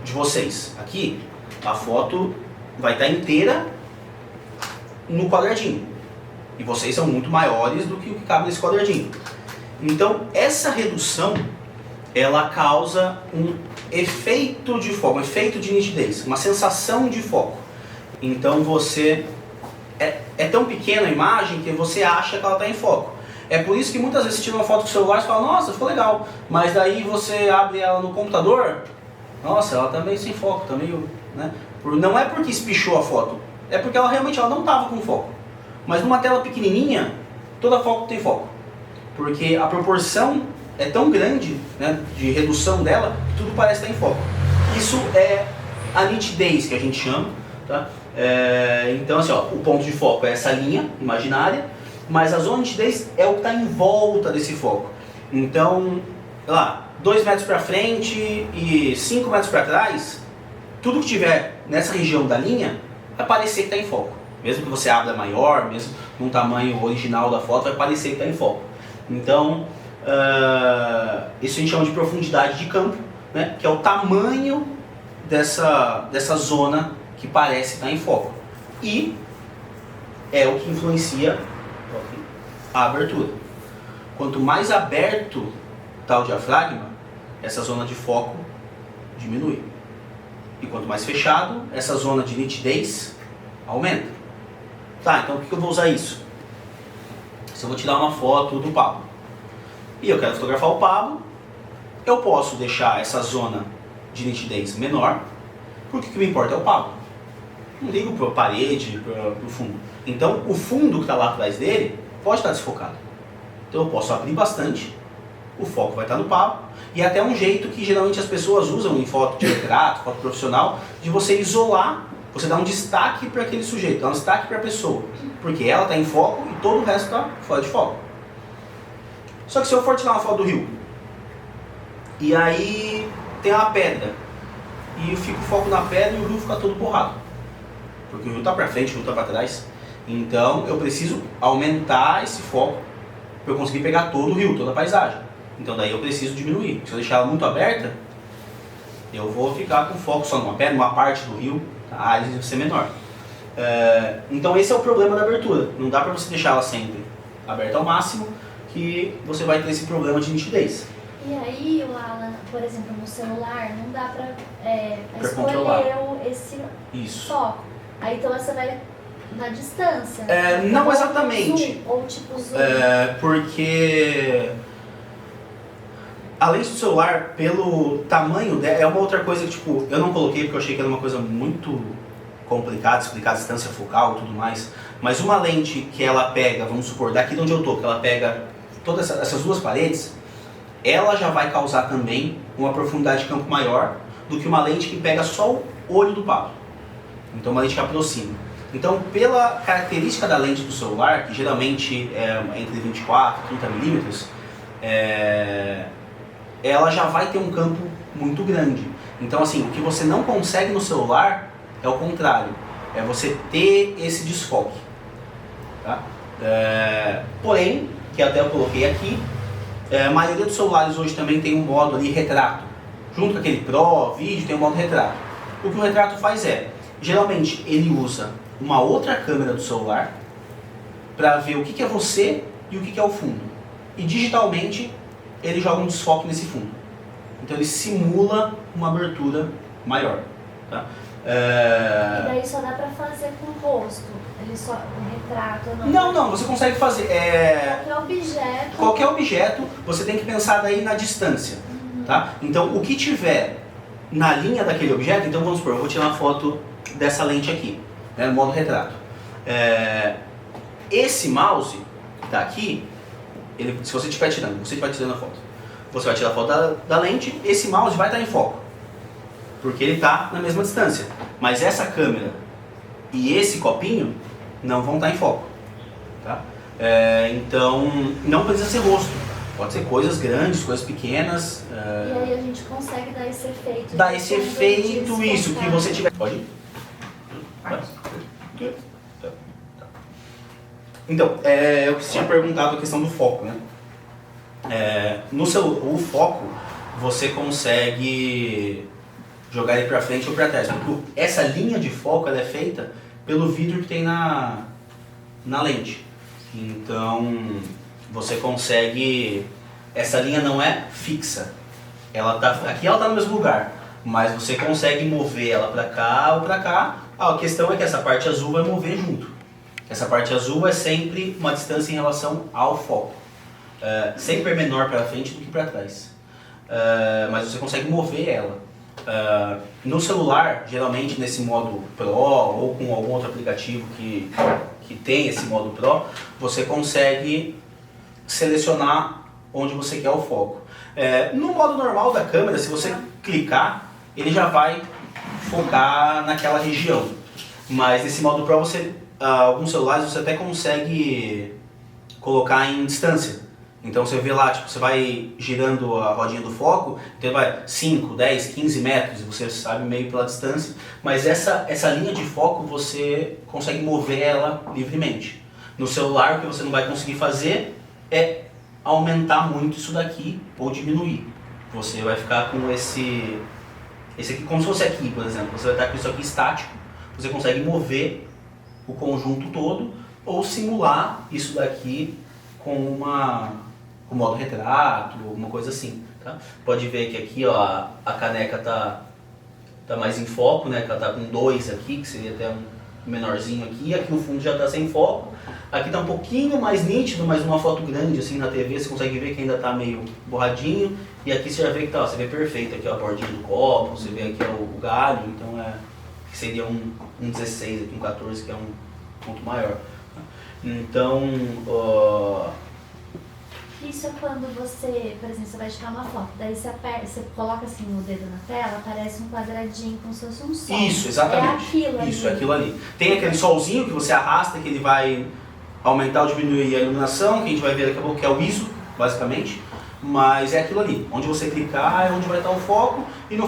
de vocês aqui, a foto vai estar inteira no quadradinho. E vocês são muito maiores do que o que cabe nesse quadradinho. Então, essa redução, ela causa um efeito de foco, um efeito de nitidez, uma sensação de foco. Então, é tão pequena a imagem que você acha que ela está em foco. É por isso que muitas vezes você tira uma foto com o celular e fala, nossa, ficou legal. Mas daí você abre ela no computador, nossa, ela está meio sem foco, está meio... Né? Não é porque espichou a foto, é porque ela realmente não estava com foco. Mas numa tela pequenininha, toda foto tem foco. Porque a proporção é tão grande, né, de redução dela, que tudo parece estar em foco. Isso é a nitidez que a gente chama. Tá? Então assim, ó, o ponto de foco é essa linha imaginária, mas a zona de nitidez é o que está em volta desse foco. Então, lá, 2 metros para frente e 5 metros para trás, tudo que tiver nessa região da linha vai parecer que está em foco. Mesmo que você abra maior, mesmo num tamanho original da foto, vai parecer que está em foco. Então, isso a gente chama de profundidade de campo, né? Que é o tamanho dessa zona que parece estar em foco. E é o que influencia a abertura. Quanto mais aberto está o diafragma, essa zona de foco diminui. E quanto mais fechado, essa zona de nitidez aumenta. Tá, então por que eu vou usar isso? Se eu vou tirar uma foto do Pablo e eu quero fotografar o Pablo, eu posso deixar essa zona de nitidez menor, porque o que me importa é o Pablo. Não ligo para a parede, para o fundo. Então o fundo que está lá atrás dele pode estar desfocado. Então eu posso abrir bastante, o foco vai estar no Pablo, e é até um jeito que geralmente as pessoas usam em foto de retrato, foto profissional, de você isolar, você dar um destaque para aquele sujeito, dar um destaque para a pessoa, porque ela está em foco e todo o resto está fora de foco. Só que se eu for tirar uma foto do rio, e aí tem uma pedra, e eu fico foco na pedra e o rio fica todo borrado, porque o rio está para frente, o rio está para trás, então eu preciso aumentar esse foco para eu conseguir pegar todo o rio, toda a paisagem. Então daí eu preciso diminuir. Se eu deixar ela muito aberta, eu vou ficar com foco só numa pedra, numa parte do rio, a área vai ser menor. Então esse é o problema da abertura. Não dá para você deixar ela sempre aberta ao máximo, que você vai ter esse problema de nitidez. E aí, o Alan, por exemplo, no celular, não dá pra controlar. escolher esse Isso. foco. Aí então você vai na distância. Não Ou exatamente. Zoom, ou tipo zoom. Porque além do celular, pelo tamanho dela, é uma outra coisa que tipo, eu não coloquei porque eu achei que era uma coisa muito complicada, explicar a distância focal e tudo mais. Mas uma lente que ela pega, vamos supor, daqui de onde eu tô, que ela pega todas essas duas paredes, ela já vai causar também uma profundidade de campo maior do que uma lente que pega só o olho do Pablo. Então uma lente que aproxima. Então pela característica da lente do celular, que geralmente é entre 24 e 30 milímetros, ela já vai ter um campo muito grande. Então assim, o que você não consegue no celular é o contrário, é você ter esse desfoque. Tá? Porém, que até eu coloquei aqui, a maioria dos celulares hoje também tem um modo ali retrato. Junto com aquele Pro, vídeo, tem um modo retrato. O que o retrato faz geralmente ele usa uma outra câmera do celular para ver o que é você e o que é o fundo. E digitalmente ele joga um desfoque nesse fundo. Então ele simula uma abertura maior. Tá? E daí só dá pra fazer com o rosto. Ele só o retrato Não, você consegue fazer. Qualquer objeto, você tem que pensar daí na distância. Tá? Então o que tiver na linha daquele objeto, então vamos supor, eu vou tirar uma foto dessa lente aqui, né, no modo retrato. Esse mouse que está aqui, se você estiver tirando, a foto, você vai tirar a foto da lente, esse mouse vai estar em foco, porque ele está na mesma distância. Mas essa câmera e esse copinho não vão estar em foco. Tá? Então não precisa ser rosto, pode ser coisas grandes, coisas pequenas. E aí a gente consegue dar esse efeito. Dar esse efeito, isso, que você tiver. Pode ir? Então, eu tinha perguntado a questão do foco, né? O foco, você consegue jogar ele para frente ou para trás, porque essa linha de foco ela é feita pelo vidro que tem na lente. Então, você consegue... Essa linha não é fixa. Aqui ela está no mesmo lugar, mas você consegue mover ela para cá ou para cá. A questão é que essa parte azul vai mover junto. Essa parte azul é sempre uma distância em relação ao foco. Sempre é menor para frente do que para trás. Mas você consegue mover ela. No celular, geralmente nesse modo Pro ou com algum outro aplicativo que tem esse modo Pro, você consegue selecionar onde você quer o foco. No modo normal da câmera, se você clicar, ele já vai focar naquela região. Mas nesse modo Pro, alguns celulares você até consegue colocar em distância. Então você vê lá, tipo, você vai girando a rodinha do foco, então vai 5, 10, 15 metros, e você sabe meio pela distância, mas essa linha de foco você consegue mover ela livremente. No celular o que você não vai conseguir fazer é aumentar muito isso daqui ou diminuir. Você vai ficar com esse aqui, como se fosse aqui, por exemplo, você vai estar com isso aqui estático, você consegue mover o conjunto todo ou simular isso daqui com com modo retrato, alguma coisa assim, tá? Pode ver que aqui, ó, a caneca tá mais em foco, né? Que ela tá com 2 aqui, que seria até um menorzinho aqui. Aqui no fundo já tá sem foco. Aqui tá um pouquinho mais nítido, mas numa foto grande assim na TV você consegue ver que ainda tá meio borradinho. E aqui você já vê que tá, ó, você vê perfeito aqui ó, a bordinha do copo, você vê aqui ó, o galho, então que seria um 16 aqui, um 14, que é um ponto maior. Então, isso é quando você, por exemplo, você vai tirar uma foto, daí você coloca assim o dedo na tela, aparece um quadradinho como se fosse um sol. Isso, exatamente. É aquilo ali. Tem aquele solzinho que você arrasta, que ele vai aumentar ou diminuir a iluminação, que a gente vai ver daqui a pouco, que é o ISO, basicamente. Mas é aquilo ali. Onde você clicar é onde vai estar o foco. E no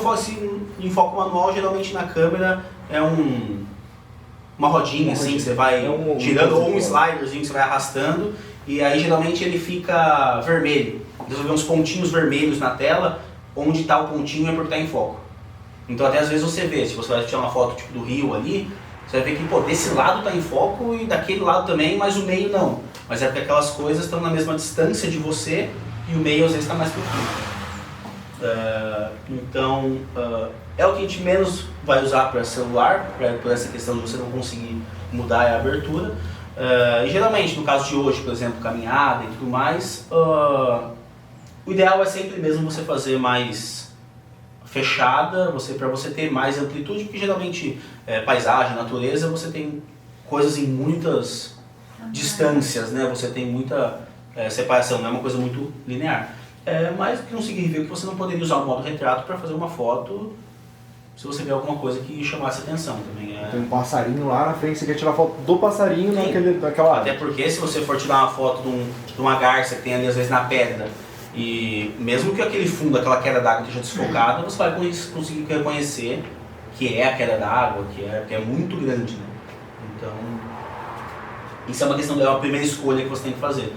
em foco manual, geralmente na câmera é uma rodinha assim, que você vai girando, ou um sliderzinho que você vai arrastando. E aí geralmente ele fica vermelho. Então você vê uns pontinhos vermelhos na tela, onde está o pontinho é porque está em foco. Então até às vezes você vê, se você vai tirar uma foto tipo do rio ali, você vai ver que pô, desse lado está em foco e daquele lado também, mas o meio não. Mas é porque aquelas coisas estão na mesma distância de você e o meio às vezes está mais pro fundo. Então é o que a gente menos vai usar para celular, por essa questão de você não conseguir mudar a abertura. E geralmente, no caso de hoje, por exemplo, caminhada e tudo mais, o ideal é sempre mesmo você fazer mais fechada, para você ter mais amplitude, porque geralmente paisagem, natureza, você tem coisas em muitas distâncias, né? Você tem muita separação, não é uma coisa muito linear. Mas o que não significa que você não poderia usar o modo retrato para fazer uma foto se você vê alguma coisa que chamasse atenção também. Tem um passarinho lá na frente, você quer tirar foto do passarinho naquela área. Até porque se você for tirar uma foto de uma garça que tem ali às vezes na pedra, e mesmo que aquele fundo, aquela queda d'água esteja desfocada, você vai conseguir reconhecer que é a queda d'água, que é muito grande, né? Então, isso é uma questão, é a primeira escolha que você tem que fazer.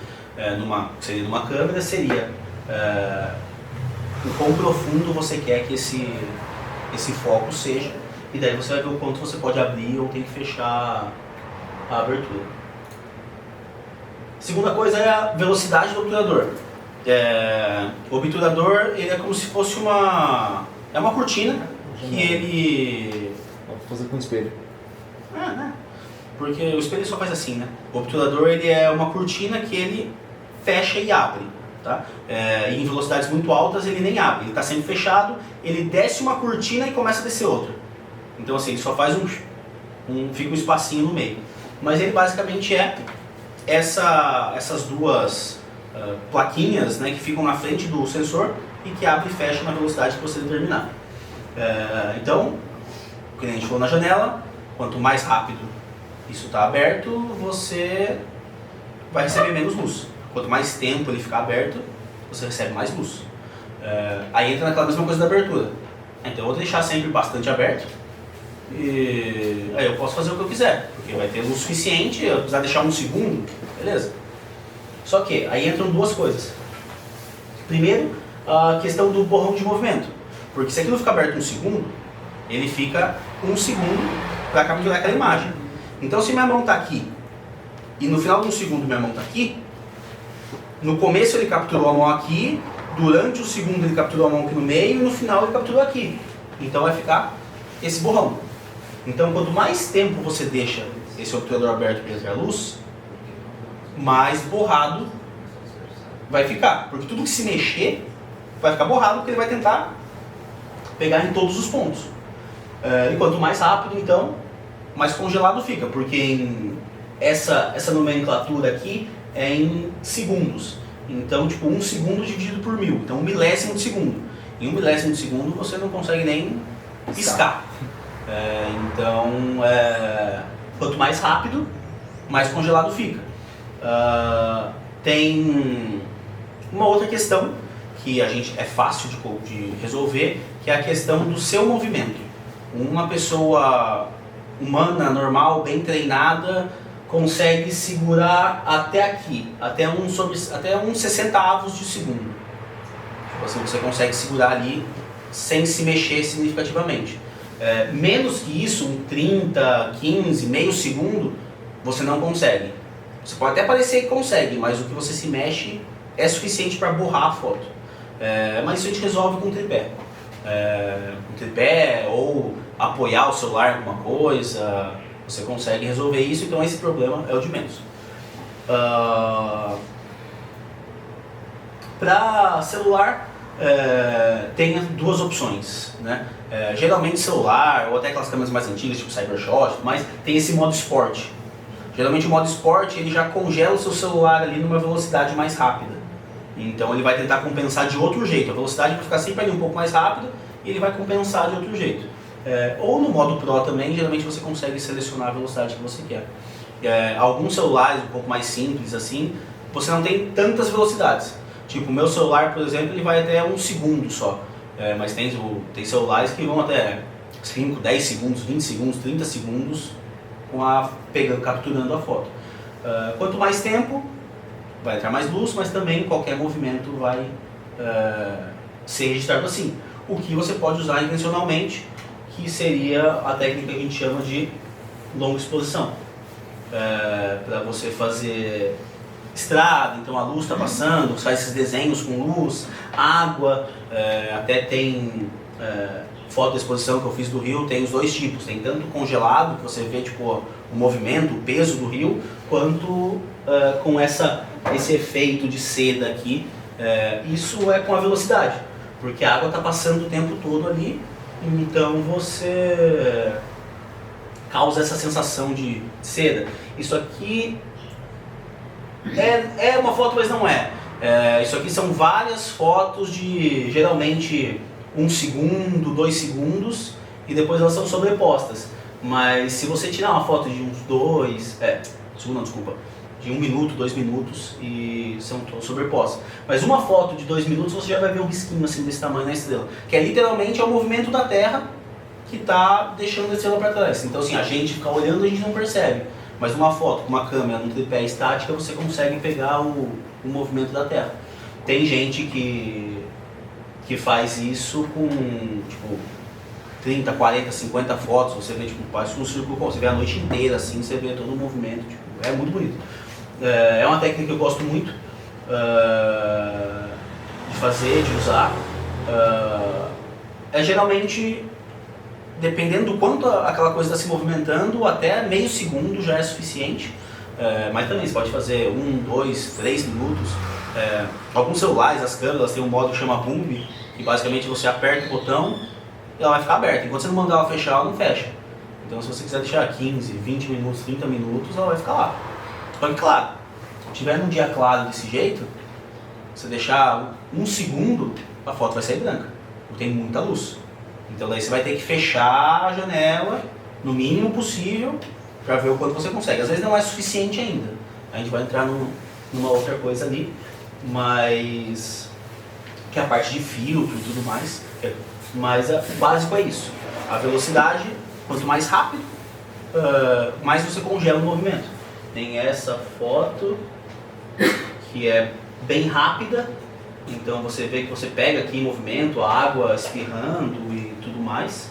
Seria numa câmera, seria o quão profundo você quer que esse foco seja, e daí você vai ver o quanto você pode abrir ou tem que fechar a abertura. Segunda coisa é a velocidade do obturador. O obturador ele é como se fosse uma cortina que ele... Vou fazer com o espelho. né? Porque o espelho só faz assim, né? O obturador ele é uma cortina que ele fecha e abre. Tá? E em velocidades muito altas ele nem abre, ele está sempre fechado, ele desce uma cortina e começa a descer outra. Então assim, ele só faz fica um espacinho no meio. Mas ele basicamente é essas duas plaquinhas, né, que ficam na frente do sensor e que abre e fecha na velocidade que você determinar. Então, como a gente falou na janela, quanto mais rápido isso está aberto, você vai receber menos luz. Quanto mais tempo ele ficar aberto, você recebe mais luz. Aí entra naquela mesma coisa da abertura. Então eu vou deixar sempre bastante aberto. E aí eu posso fazer o que eu quiser, porque vai ter luz suficiente, eu precisar deixar 1 segundo, beleza. Só que aí entram duas coisas. Primeiro, a questão do borrão de movimento. Porque se aquilo ficar aberto 1 segundo, ele fica 1 segundo para capturar aquela imagem. Então se minha mão está aqui, e no final de 1 segundo minha mão está aqui, no começo ele capturou a mão aqui, durante o segundo ele capturou a mão aqui no meio e no final ele capturou aqui. Então vai ficar esse borrão. Então quanto mais tempo você deixa esse obturador aberto para entrar luz, mais borrado vai ficar. Porque tudo que se mexer vai ficar borrado, porque ele vai tentar pegar em todos os pontos. E quanto mais rápido, então, mais congelado fica, porque essa nomenclatura aqui é em segundos. Então, tipo, 1 segundo dividido por 1000. Então, 1 milésimo de segundo. Em 1 milésimo de segundo, você não consegue nem piscar. Então, quanto mais rápido, mais congelado fica. Tem uma outra questão que é fácil de resolver, que é a questão do seu movimento. Uma pessoa humana, normal, bem treinada, consegue segurar até aqui, até uns 60avos de segundo. Você consegue segurar ali sem se mexer significativamente. Menos que isso, um 30, 15, meio segundo, você não consegue. Você pode até parecer que consegue, mas o que você se mexe é suficiente para borrar a foto. Mas isso a gente resolve com tripé. Com tripé ou apoiar o celular em alguma coisa, você consegue resolver isso, então esse problema é o de menos. Para celular, tem duas opções, né? Geralmente celular, ou até aquelas câmeras mais antigas, tipo Cybershot, mas tem esse modo Sport. Geralmente o modo Sport ele já congela o seu celular ali numa velocidade mais rápida. Então ele vai tentar compensar de outro jeito. A velocidade vai ficar sempre ali um pouco mais rápida e ele vai compensar de outro jeito. Ou no modo Pro também, geralmente você consegue selecionar a velocidade que você quer. Alguns celulares um pouco mais simples assim, você não tem tantas velocidades. Tipo, o meu celular, por exemplo, ele vai até 1 segundo só. Mas tem celulares que vão até 5, 10 segundos, 20 segundos, 30 segundos capturando a foto. Quanto mais tempo, vai entrar mais luz, mas também qualquer movimento vai ser registrado assim. O que você pode usar intencionalmente, que seria a técnica que a gente chama de longa exposição. Para você fazer estrada, então a luz está passando, você faz esses desenhos com luz, água, até tem foto da exposição que eu fiz do rio, tem os dois tipos, tem tanto congelado, que você vê tipo, o movimento, o peso do rio, quanto com esse efeito de seda aqui. Isso é com a velocidade, porque a água está passando o tempo todo ali, então você causa essa sensação de seda. Isso aqui é uma foto, mas não é. Isso aqui são várias fotos de geralmente 1 segundo, 2 segundos, e depois elas são sobrepostas. Mas se você tirar uma foto de uns de 1 minuto, 2 minutos, e são todas sobrepostas. Mas uma foto de 2 minutos você já vai ver um risquinho assim desse tamanho na estrela, que literalmente é o movimento da Terra que está deixando a estrela para trás. Então assim, a gente fica olhando e a gente não percebe. Mas numa foto com uma câmera num tripé estática você consegue pegar o movimento da Terra. Tem gente que faz isso com tipo 30, 40, 50 fotos, você vê tipo, parece um círculo, você vê a noite inteira assim, você vê todo o movimento, tipo, é muito bonito. É uma técnica que eu gosto muito de fazer, de usar. Geralmente, dependendo do quanto aquela coisa está se movimentando, até meio segundo já é suficiente. Mas também você pode fazer 1, 2, 3 minutos. Alguns celulares, as câmeras, têm um modo que chama Boom, que basicamente você aperta o botão e ela vai ficar aberta. Enquanto você não mandar ela fechar, ela não fecha. Então se você quiser deixar 15, 20 minutos, 30 minutos, ela vai ficar lá. Só que claro, se tiver num dia claro desse jeito, você deixar 1 segundo, a foto vai sair branca, porque tem muita luz. Então daí você vai ter que fechar a janela no mínimo possível para ver o quanto você consegue. Às vezes não é suficiente ainda. A gente vai entrar numa outra coisa ali, mas que é a parte de filtro e tudo mais. Mas o básico é isso. A velocidade, quanto mais rápido, mais você congela o movimento. Tem essa foto que é bem rápida, então você vê que você pega aqui em movimento, a água espirrando e tudo mais.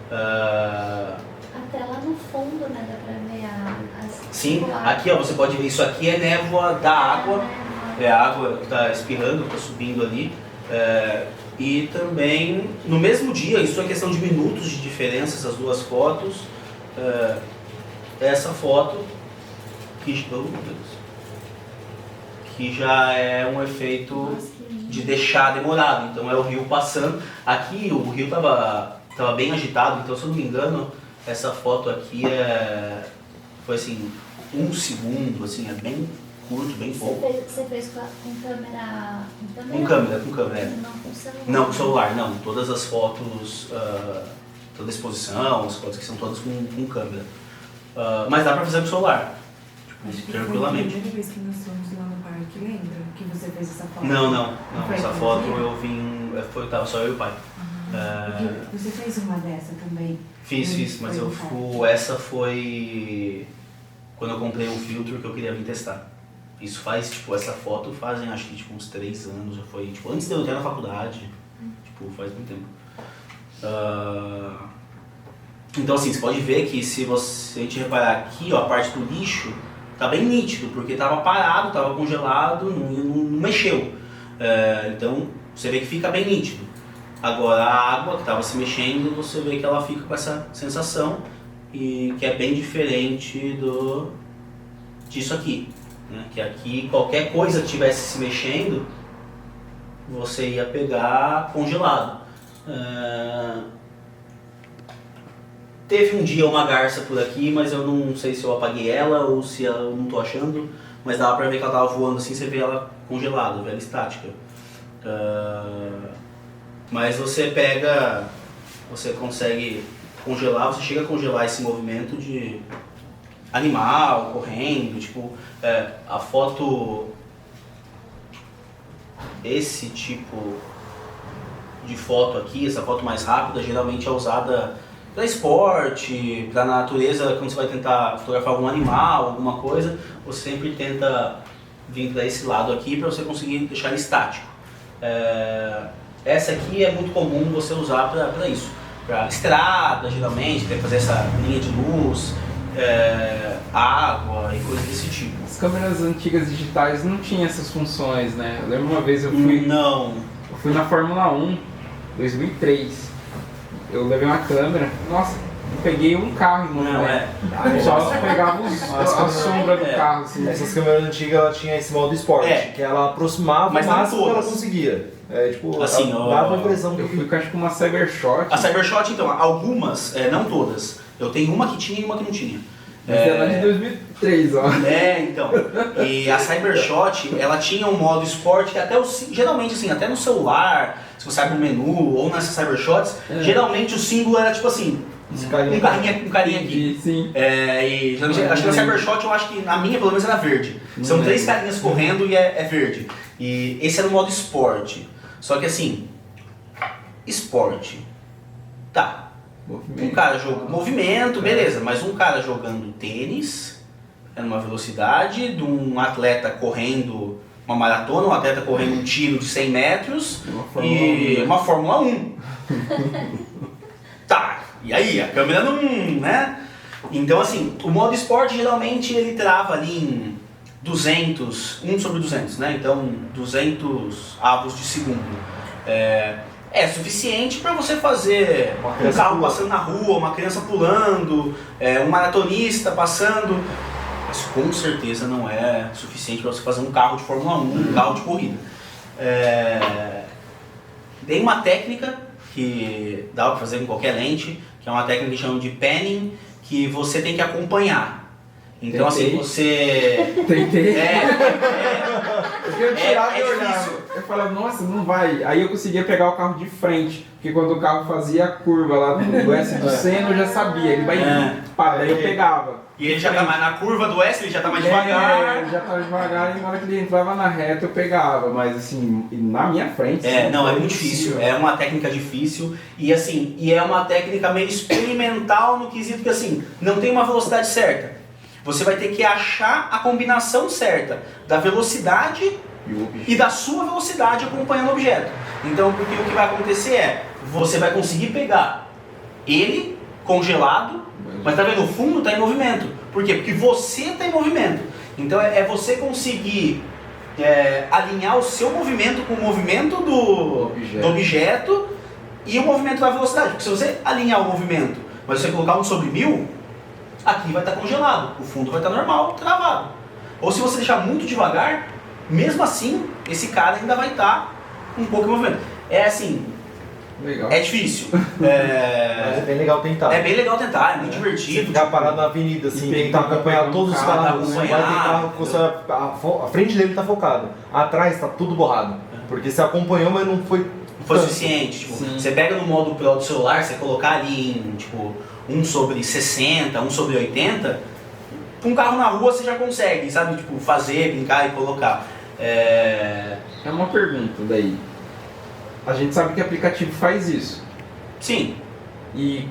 Até lá no fundo, né, dá pra ver as... Sim, aqui ó, você pode ver, isso aqui é névoa da água, é a água que está espirrando, que está subindo ali. E também, no mesmo dia, isso é questão de minutos de diferença, essas duas fotos. essa foto que já é um efeito Nossa, que lindo. de deixar demorado. Então é o rio passando. Aqui o rio tava bem agitado, então se eu não me engano, essa foto aqui foi assim, 1 segundo, assim, é bem curto, bem pouco. Você fez com câmera... Com câmera, é. Não com celular. Não, com celular, não. Todas as fotos, toda a exposição, as fotos que são todas com câmera. Mas dá pra fazer com celular, Acho que tranquilamente. foi a primeira vez que nós fomos lá no parque, lembra? Que você fez essa foto. Não. Foi Essa aquele foto dia? eu vim, tava só eu e o pai. Porque você fez uma dessa também? Fiz, mas essa foi quando eu comprei um filtro que eu queria vir testar. Isso faz, essa foto fazem acho que uns 3 anos, já foi, antes de eu entrar na faculdade, faz muito tempo. Então assim, você pode ver que se a gente reparar aqui, ó, a parte do lixo tá bem nítido, porque tava parado, tava congelado, não mexeu. Então você vê que fica bem nítido. Agora a água que estava se mexendo, você vê que ela fica com essa sensação e que é bem diferente disso aqui, né? Que aqui qualquer coisa que estivesse se mexendo, você ia pegar congelado. Teve um dia uma garça por aqui, mas eu não sei se eu apaguei ela ou se eu não estou achando, mas dava pra ver que ela estava voando assim, você vê ela congelada, vê ela estática. Mas você consegue congelar, você chega a congelar esse movimento de animal correndo, a foto, esse tipo de foto aqui, essa foto mais rápida, geralmente é usada para esporte, para natureza, quando você vai tentar fotografar algum animal, alguma coisa, você sempre tenta vir para esse lado aqui para você conseguir deixar ele estático. Essa aqui é muito comum você usar para isso, para estrada, geralmente, tem que fazer essa linha de luz, água e coisas desse tipo. As câmeras antigas digitais não tinham essas funções, né? Eu lembro uma vez eu fui na Fórmula 1, 2003. Eu levei uma câmera, nossa, eu peguei um carro em movimento. Só pegava a sombra do carro. Assim, Essas câmeras antigas ela tinha esse modo esporte, que ela aproximava mas o máximo que ela todas. conseguia. Assim, dava a impressão que eu fui acho que uma Cybershot. A Cybershot, então, algumas, não todas. Eu tenho uma que tinha e uma que não tinha. Mas ela é de 2003, ó. Então. E a Cybershot, ela tinha um modo esporte que geralmente assim, até no celular, se você abre o menu ou nessas Cybershots, geralmente o símbolo era tipo assim, um carinha aqui. Sim. E geralmente, acho que na Cybershot, eu acho que na minha pelo menos era verde. São 3 carinhas correndo e é verde. E esse era o modo esporte. Só que assim, esporte, tá. Um cara jogando movimento, beleza, mas um cara jogando tênis, numa velocidade, de um atleta correndo uma maratona, um atleta correndo um tiro de 100 metros e uma Fórmula 1. Tá, e aí? A câmera não, né? Então assim, o modo esporte geralmente ele trava ali em 200, 1/200, né? Então 200 avos de segundo. É suficiente para você fazer um carro passando na rua, uma criança pulando, um maratonista passando, mas com certeza não é suficiente para você fazer um carro de Fórmula 1, um carro de corrida. Tem uma técnica que dá para fazer com qualquer lente, que é uma técnica que chama de panning, que você tem que acompanhar. Então assim, você... Tentei. Eu tirava e difícil. olhava. Eu falava, nossa, não vai. Aí eu conseguia pegar o carro de frente, porque quando o carro fazia a curva lá do S do Senna, eu já sabia, ele vai parar, aí eu pegava. E ele já tá mais na curva do S, ele já tá mais devagar. Ele já tava devagar e na hora que ele entrava na reta eu pegava, mas assim, na minha frente... Não, é muito difícil, é uma técnica difícil e assim, é uma técnica meio experimental no quesito que assim, não tem uma velocidade certa. Você vai ter que achar a combinação certa da velocidade e da sua velocidade acompanhando o objeto. Então, porque o que vai acontecer você vai conseguir pegar ele congelado, mas tá vendo, o fundo está em movimento. Por quê? Porque você está em movimento. Então é você conseguir alinhar o seu movimento com o movimento do objeto e o movimento da velocidade. Porque se você alinhar o movimento, mas você colocar 1/1000, aqui vai estar congelado, o fundo vai estar normal, travado. Ou se você deixar muito devagar, mesmo assim, esse cara ainda vai estar um pouco em movimento. É assim, Legal. é difícil. Mas é bem legal tentar. É bem legal tentar, é muito Você divertido. ficar parado na avenida, assim, E tentar pegar acompanhar um todos os carro, carros, vai ter acompanhar, carro que a frente dele tá focado, atrás tá tudo borrado. Porque você acompanhou, mas não foi. Não foi suficiente. Tipo, Sim. você pega no modo Pro do celular, você colocar ali em tipo 1/60, 1/80, um carro na rua você já consegue, sabe? Tipo, fazer, brincar e colocar. É uma pergunta daí. A gente sabe que aplicativo faz isso. Sim. E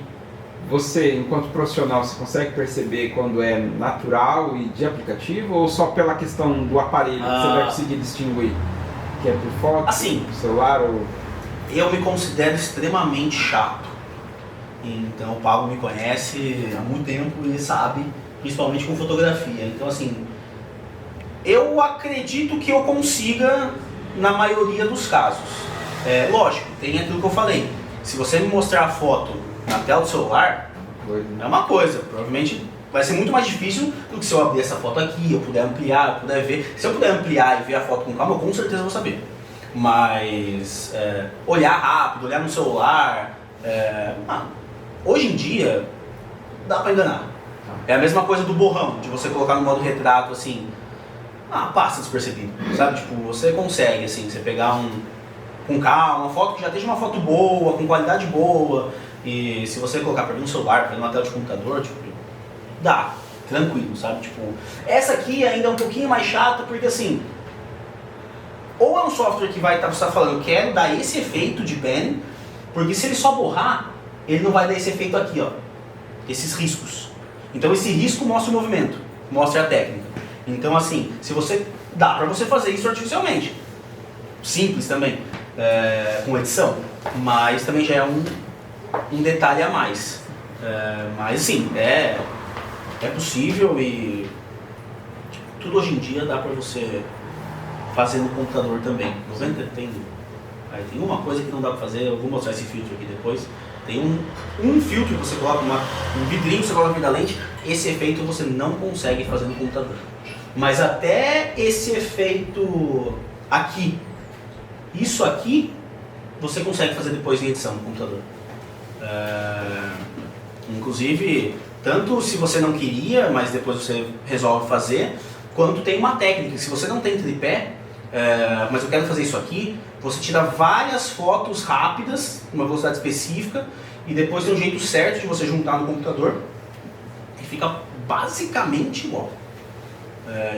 você, enquanto profissional, você consegue perceber quando é natural e de aplicativo ou só pela questão do aparelho que você vai conseguir distinguir? Que é por foto, Assim. celular ou... Eu me considero extremamente chato. Então o Pablo me conhece há muito tempo e ele sabe, principalmente com fotografia. Então assim, eu acredito que eu consiga na maioria dos casos. Lógico, tem aquilo que eu falei. Se você me mostrar a foto na tela do celular, é uma coisa. Provavelmente vai ser muito mais difícil do que se eu abrir essa foto aqui, eu puder ampliar, eu puder ver. Se eu puder ampliar e ver a foto com calma, eu com certeza vou saber. Mas olhar rápido, olhar no celular, hoje em dia dá pra enganar. É a mesma coisa do borrão, de você colocar no modo retrato assim, passa despercebido, sabe? Tipo, você consegue assim, você pegar com calma, uma foto que já esteja uma foto boa, com qualidade boa, e se você colocar pra mim no celular, pra mim numa tela de computador, tipo, dá, tranquilo, sabe? Tipo, essa aqui ainda é um pouquinho mais chata, porque assim, ou é um software que vai estar falando, eu quero dar esse efeito de pen, porque se ele só borrar, ele não vai dar esse efeito aqui, ó, esses riscos. Então esse risco mostra o movimento, mostra a técnica. Então assim, se você dá pra você fazer isso artificialmente, simples também, com edição, mas também já é um detalhe a mais. Mas sim, é possível e tudo hoje em dia dá pra você fazer no computador também. Tem uma coisa que não dá pra fazer, eu vou mostrar esse filtro aqui depois. Tem um filtro que você coloca, um vidrinho que você coloca aqui da lente, esse efeito você não consegue fazer no computador. Mas até esse efeito aqui, isso aqui, você consegue fazer depois em edição no computador. Inclusive, tanto se você não queria, mas depois você resolve fazer, quanto tem uma técnica. Se você não tem tripé, mas eu quero fazer isso aqui, você tira várias fotos rápidas, com uma velocidade específica, e depois tem um jeito certo de você juntar no computador, e fica basicamente igual.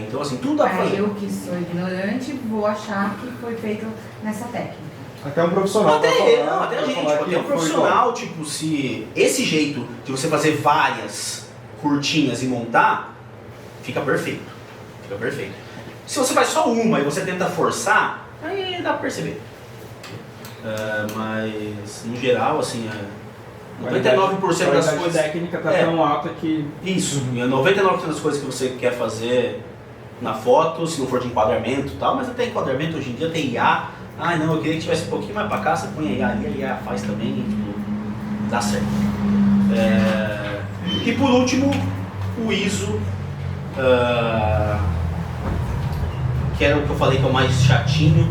Então assim, tudo dá pra fazer. Eu que sou ignorante vou achar que foi feito nessa técnica. Até um profissional. Até a gente, falar que até um foi profissional, tipo, se esse jeito de você fazer várias curtinhas e montar, fica perfeito. Fica perfeito. Se você faz só uma e você tenta forçar, aí dá pra perceber. Mas, no geral, assim, 99% das coisas... A técnica tá tão alta que... Isso, 99% das coisas que você quer fazer na foto, se não for de enquadramento e tal, mas até enquadramento hoje em dia tem IA. Não, eu queria que tivesse um pouquinho mais pra cá, você põe a IA ali, a IA faz também e tipo, dá certo. E por último, o ISO, que era o que eu falei que é o mais chatinho.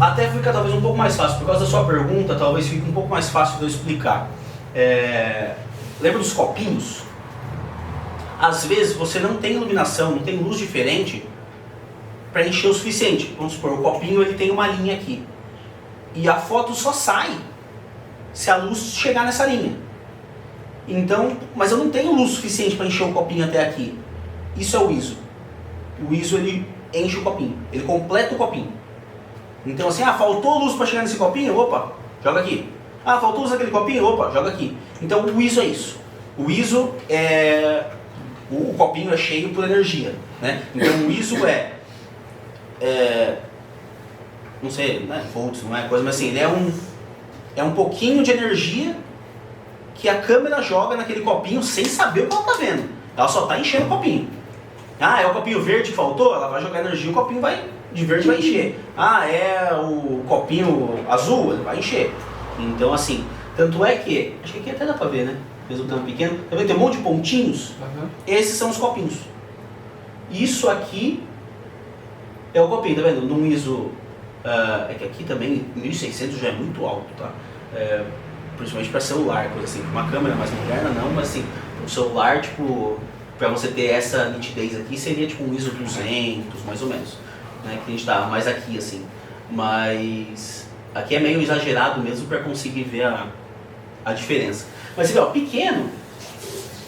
Até fica talvez um pouco mais fácil, por causa da sua pergunta, talvez fique um pouco mais fácil de eu explicar. Lembra dos copinhos? Às vezes você não tem iluminação, não tem luz diferente para encher o suficiente. Vamos supor, o copinho ele tem uma linha aqui. E a foto só sai se a luz chegar nessa linha. Então, mas eu não tenho luz suficiente para encher o copinho até aqui. Isso é o ISO. O ISO ele enche o copinho, ele completa o copinho. Então assim, faltou luz para chegar nesse copinho? Opa, joga aqui. Faltou luz naquele copinho? Opa, joga aqui. Então o ISO é isso. O ISO é... O copinho é cheio por energia, né? Então o ISO não sei, não é volts, não é coisa, mas assim, ele é um pouquinho de energia que a câmera joga naquele copinho sem saber o que ela tá vendo. Ela só tá enchendo o copinho. É o copinho verde que faltou? Ela vai jogar energia e o copinho de verde vai encher. É o copinho azul? Ele vai encher. Então assim, Tanto é que, acho que aqui até dá pra ver, né? Mesmo tão pequeno, tá vendo? Tem um monte de pontinhos. Uhum. Esses são os copinhos. Isso aqui é o copinho, tá vendo? Num ISO, é que aqui também 1600 já é muito alto, tá? Principalmente para celular, coisa assim. Uma câmera mais moderna não, mas assim, um celular, tipo, para você ter essa nitidez aqui, seria tipo um ISO 200, mais ou menos, né? Que a gente tá mais aqui, assim. Mas aqui é meio exagerado mesmo para conseguir ver a diferença. Mas você vê, ó, pequeno,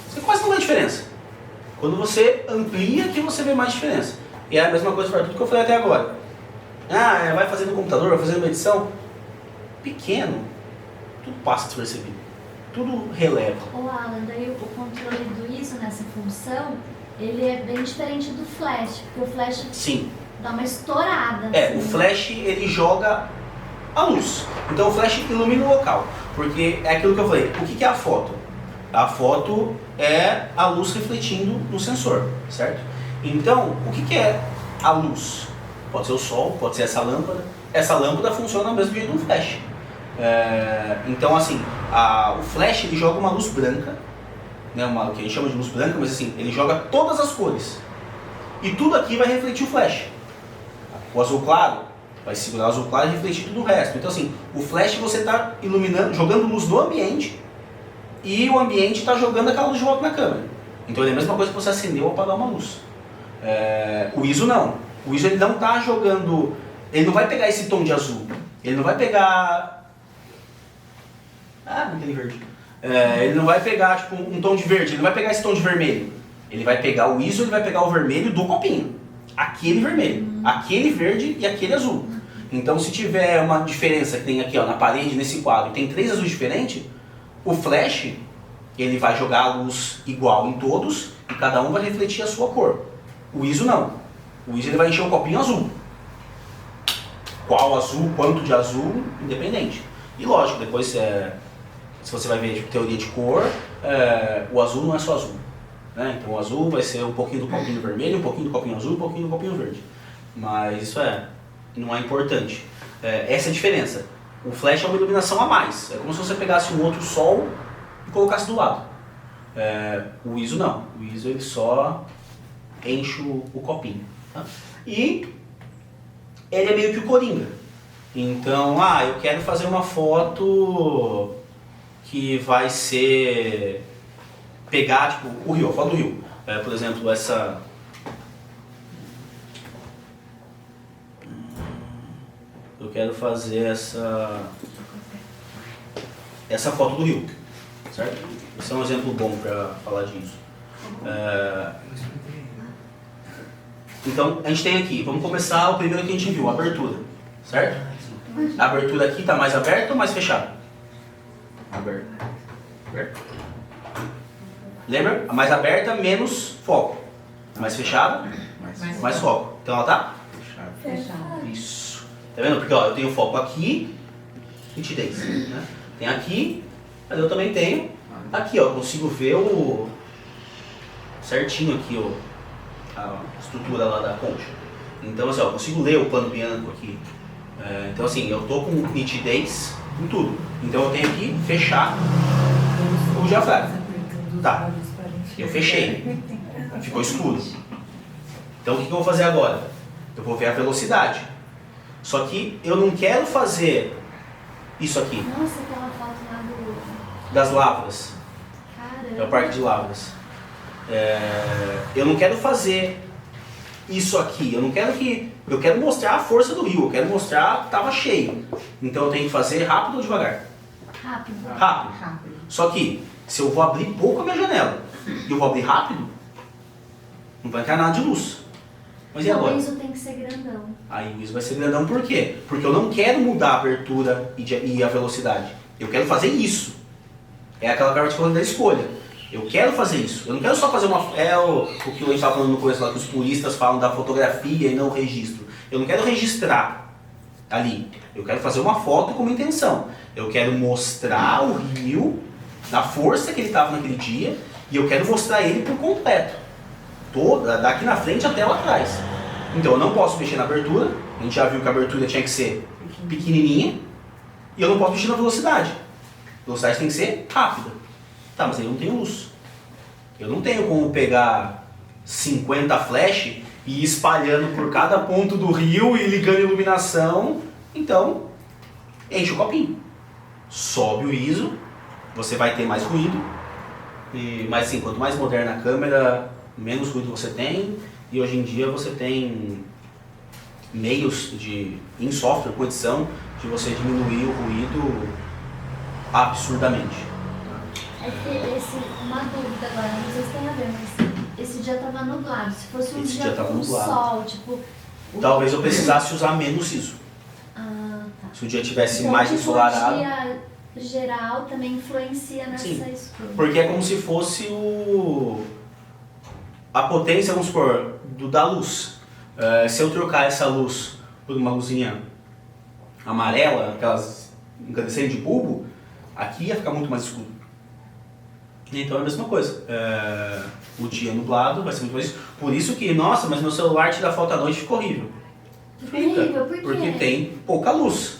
você quase não vê diferença. Quando você amplia, que você vê mais diferença. E é a mesma coisa para tudo que eu falei até agora. Vai fazer no computador, vai fazer uma edição. Pequeno, tudo passa despercebido. Tudo releva. Ô Alan, daí o controle do ISO nessa função, ele é bem diferente do flash, porque o flash Sim. dá uma estourada. O flash ele joga a luz. Então o flash ilumina o local. Porque é aquilo que eu falei. O que é a foto? A foto é a luz refletindo no sensor, certo? Então, o que é a luz? Pode ser o sol, pode ser essa lâmpada. Essa lâmpada funciona do mesmo jeito do flash. Então, assim, o flash ele joga uma luz branca, né, o que a gente chama de luz branca, mas assim, ele joga todas as cores. E tudo aqui vai refletir o flash. O azul claro vai segurar o azul claro e refletir tudo o resto. Então, assim, o flash você está iluminando, jogando luz no ambiente e o ambiente está jogando aquela luz de volta na câmera. Então, ele é a mesma coisa que você acender ou apagar uma luz. O ISO não. O ISO ele não está jogando, ele não vai pegar esse tom de azul. Ele não vai pegar... não tem verde. Ele não vai pegar tipo, um tom de verde, ele não vai pegar esse tom de vermelho. Ele vai pegar o ISO, ele vai pegar o vermelho do copinho. Aquele vermelho, aquele verde e aquele azul. Então se tiver uma diferença que tem aqui ó, na parede, nesse quadro, tem 3 azuis diferentes, o flash ele vai jogar a luz igual em todos e cada um vai refletir a sua cor. O ISO não. O ISO ele vai encher o copinho azul. Qual azul, quanto de azul, independente. E lógico, depois se você vai ver tipo, teoria de cor, o azul não é só azul. Né? Então o azul vai ser um pouquinho do copinho vermelho, um pouquinho do copinho azul, um pouquinho do copinho verde. Mas isso não é importante. Essa é a diferença. O flash é uma iluminação a mais. É como se você pegasse um outro sol e colocasse do lado. O ISO não. O ISO ele só enche o copinho. Tá? E ele é meio que o coringa. Então, eu quero fazer uma foto que vai ser... pegar, tipo, o rio, a foto do rio. Por exemplo, essa... Eu quero fazer essa foto do rio, certo? Esse é um exemplo bom para falar disso. Então, a gente tem aqui, vamos começar o primeiro que a gente viu, a abertura, certo? A abertura aqui está mais aberta ou mais fechada? Aberta. Lembra? A mais aberta, menos foco. A mais fechada, mais foco. Então ela tá? Fechado. Isso. Tá vendo? Porque ó, eu tenho foco aqui, nitidez. Né? Tem aqui, mas eu também tenho aqui, ó. Eu consigo ver certinho aqui, ó, a estrutura lá da concha. Então assim, ó, eu consigo ler o plano bianco aqui. Então assim, eu tô com nitidez em tudo. Então eu tenho que fechar o diafragma. Tá, eu fechei, ficou escuro. Então o que eu vou fazer agora? Eu vou ver a velocidade. Só que eu não quero fazer isso aqui, Nossa, aquela foto lá das lavras. Caramba. É o parque de lavras. Eu não quero fazer isso aqui. Eu quero mostrar a força do rio. Eu quero mostrar que estava cheio. Então eu tenho que fazer rápido ou devagar? Rápido. Rápido. Só que se eu vou abrir pouco a minha janela e eu vou abrir rápido, não vai entrar nada de luz. Mas e agora? O ISO tem que ser grandão. Aí o ISO vai ser grandão por quê? Porque eu não quero mudar a abertura e a velocidade. Eu quero fazer isso. É aquela parte da escolha. Eu quero fazer isso. Eu não quero só fazer uma... o que a gente estava falando no começo lá, que os puristas falam da fotografia e não o registro. Eu não quero registrar ali. Eu quero fazer uma foto com uma intenção. Eu quero mostrar o rio, da força que ele estava naquele dia, e eu quero mostrar ele por completo. Daqui na frente até lá atrás. Então eu não posso mexer na abertura. A gente já viu que a abertura tinha que ser pequenininha. E eu não posso mexer na velocidade. Velocidade tem que ser rápida. Tá, mas aí eu não tenho luz. Eu não tenho como pegar 50 flash e ir espalhando por cada ponto do rio e ligando iluminação. Então, enche o copinho. Sobe o ISO, você vai ter mais ruído. Mas assim, quanto mais moderna a câmera, menos ruído você tem. E hoje em dia você tem meios em software, com edição, de você diminuir o ruído absurdamente. Uma dúvida agora, não sei se tem a ver, mas esse dia tava nublado. Se fosse um Esse dia dia tava com nublado. sol, tipo... Talvez eu precisasse usar menos ISO. Ah, tá. Se o dia tivesse Então, mais tipo, ensolarado. o dia geral também influencia nessa Sim. escura. Porque é como se fosse a potência, vamos supor, da luz. Se eu trocar essa luz por uma luzinha amarela, aquelas incandescentes de bulbo, aqui ia ficar muito mais escuro. Então é a mesma coisa. O dia nublado vai ser muito mais escuro. Por isso que, nossa, mas meu celular tira foto à noite e fica horrível. Fica horrível, por quê? Porque tem pouca luz.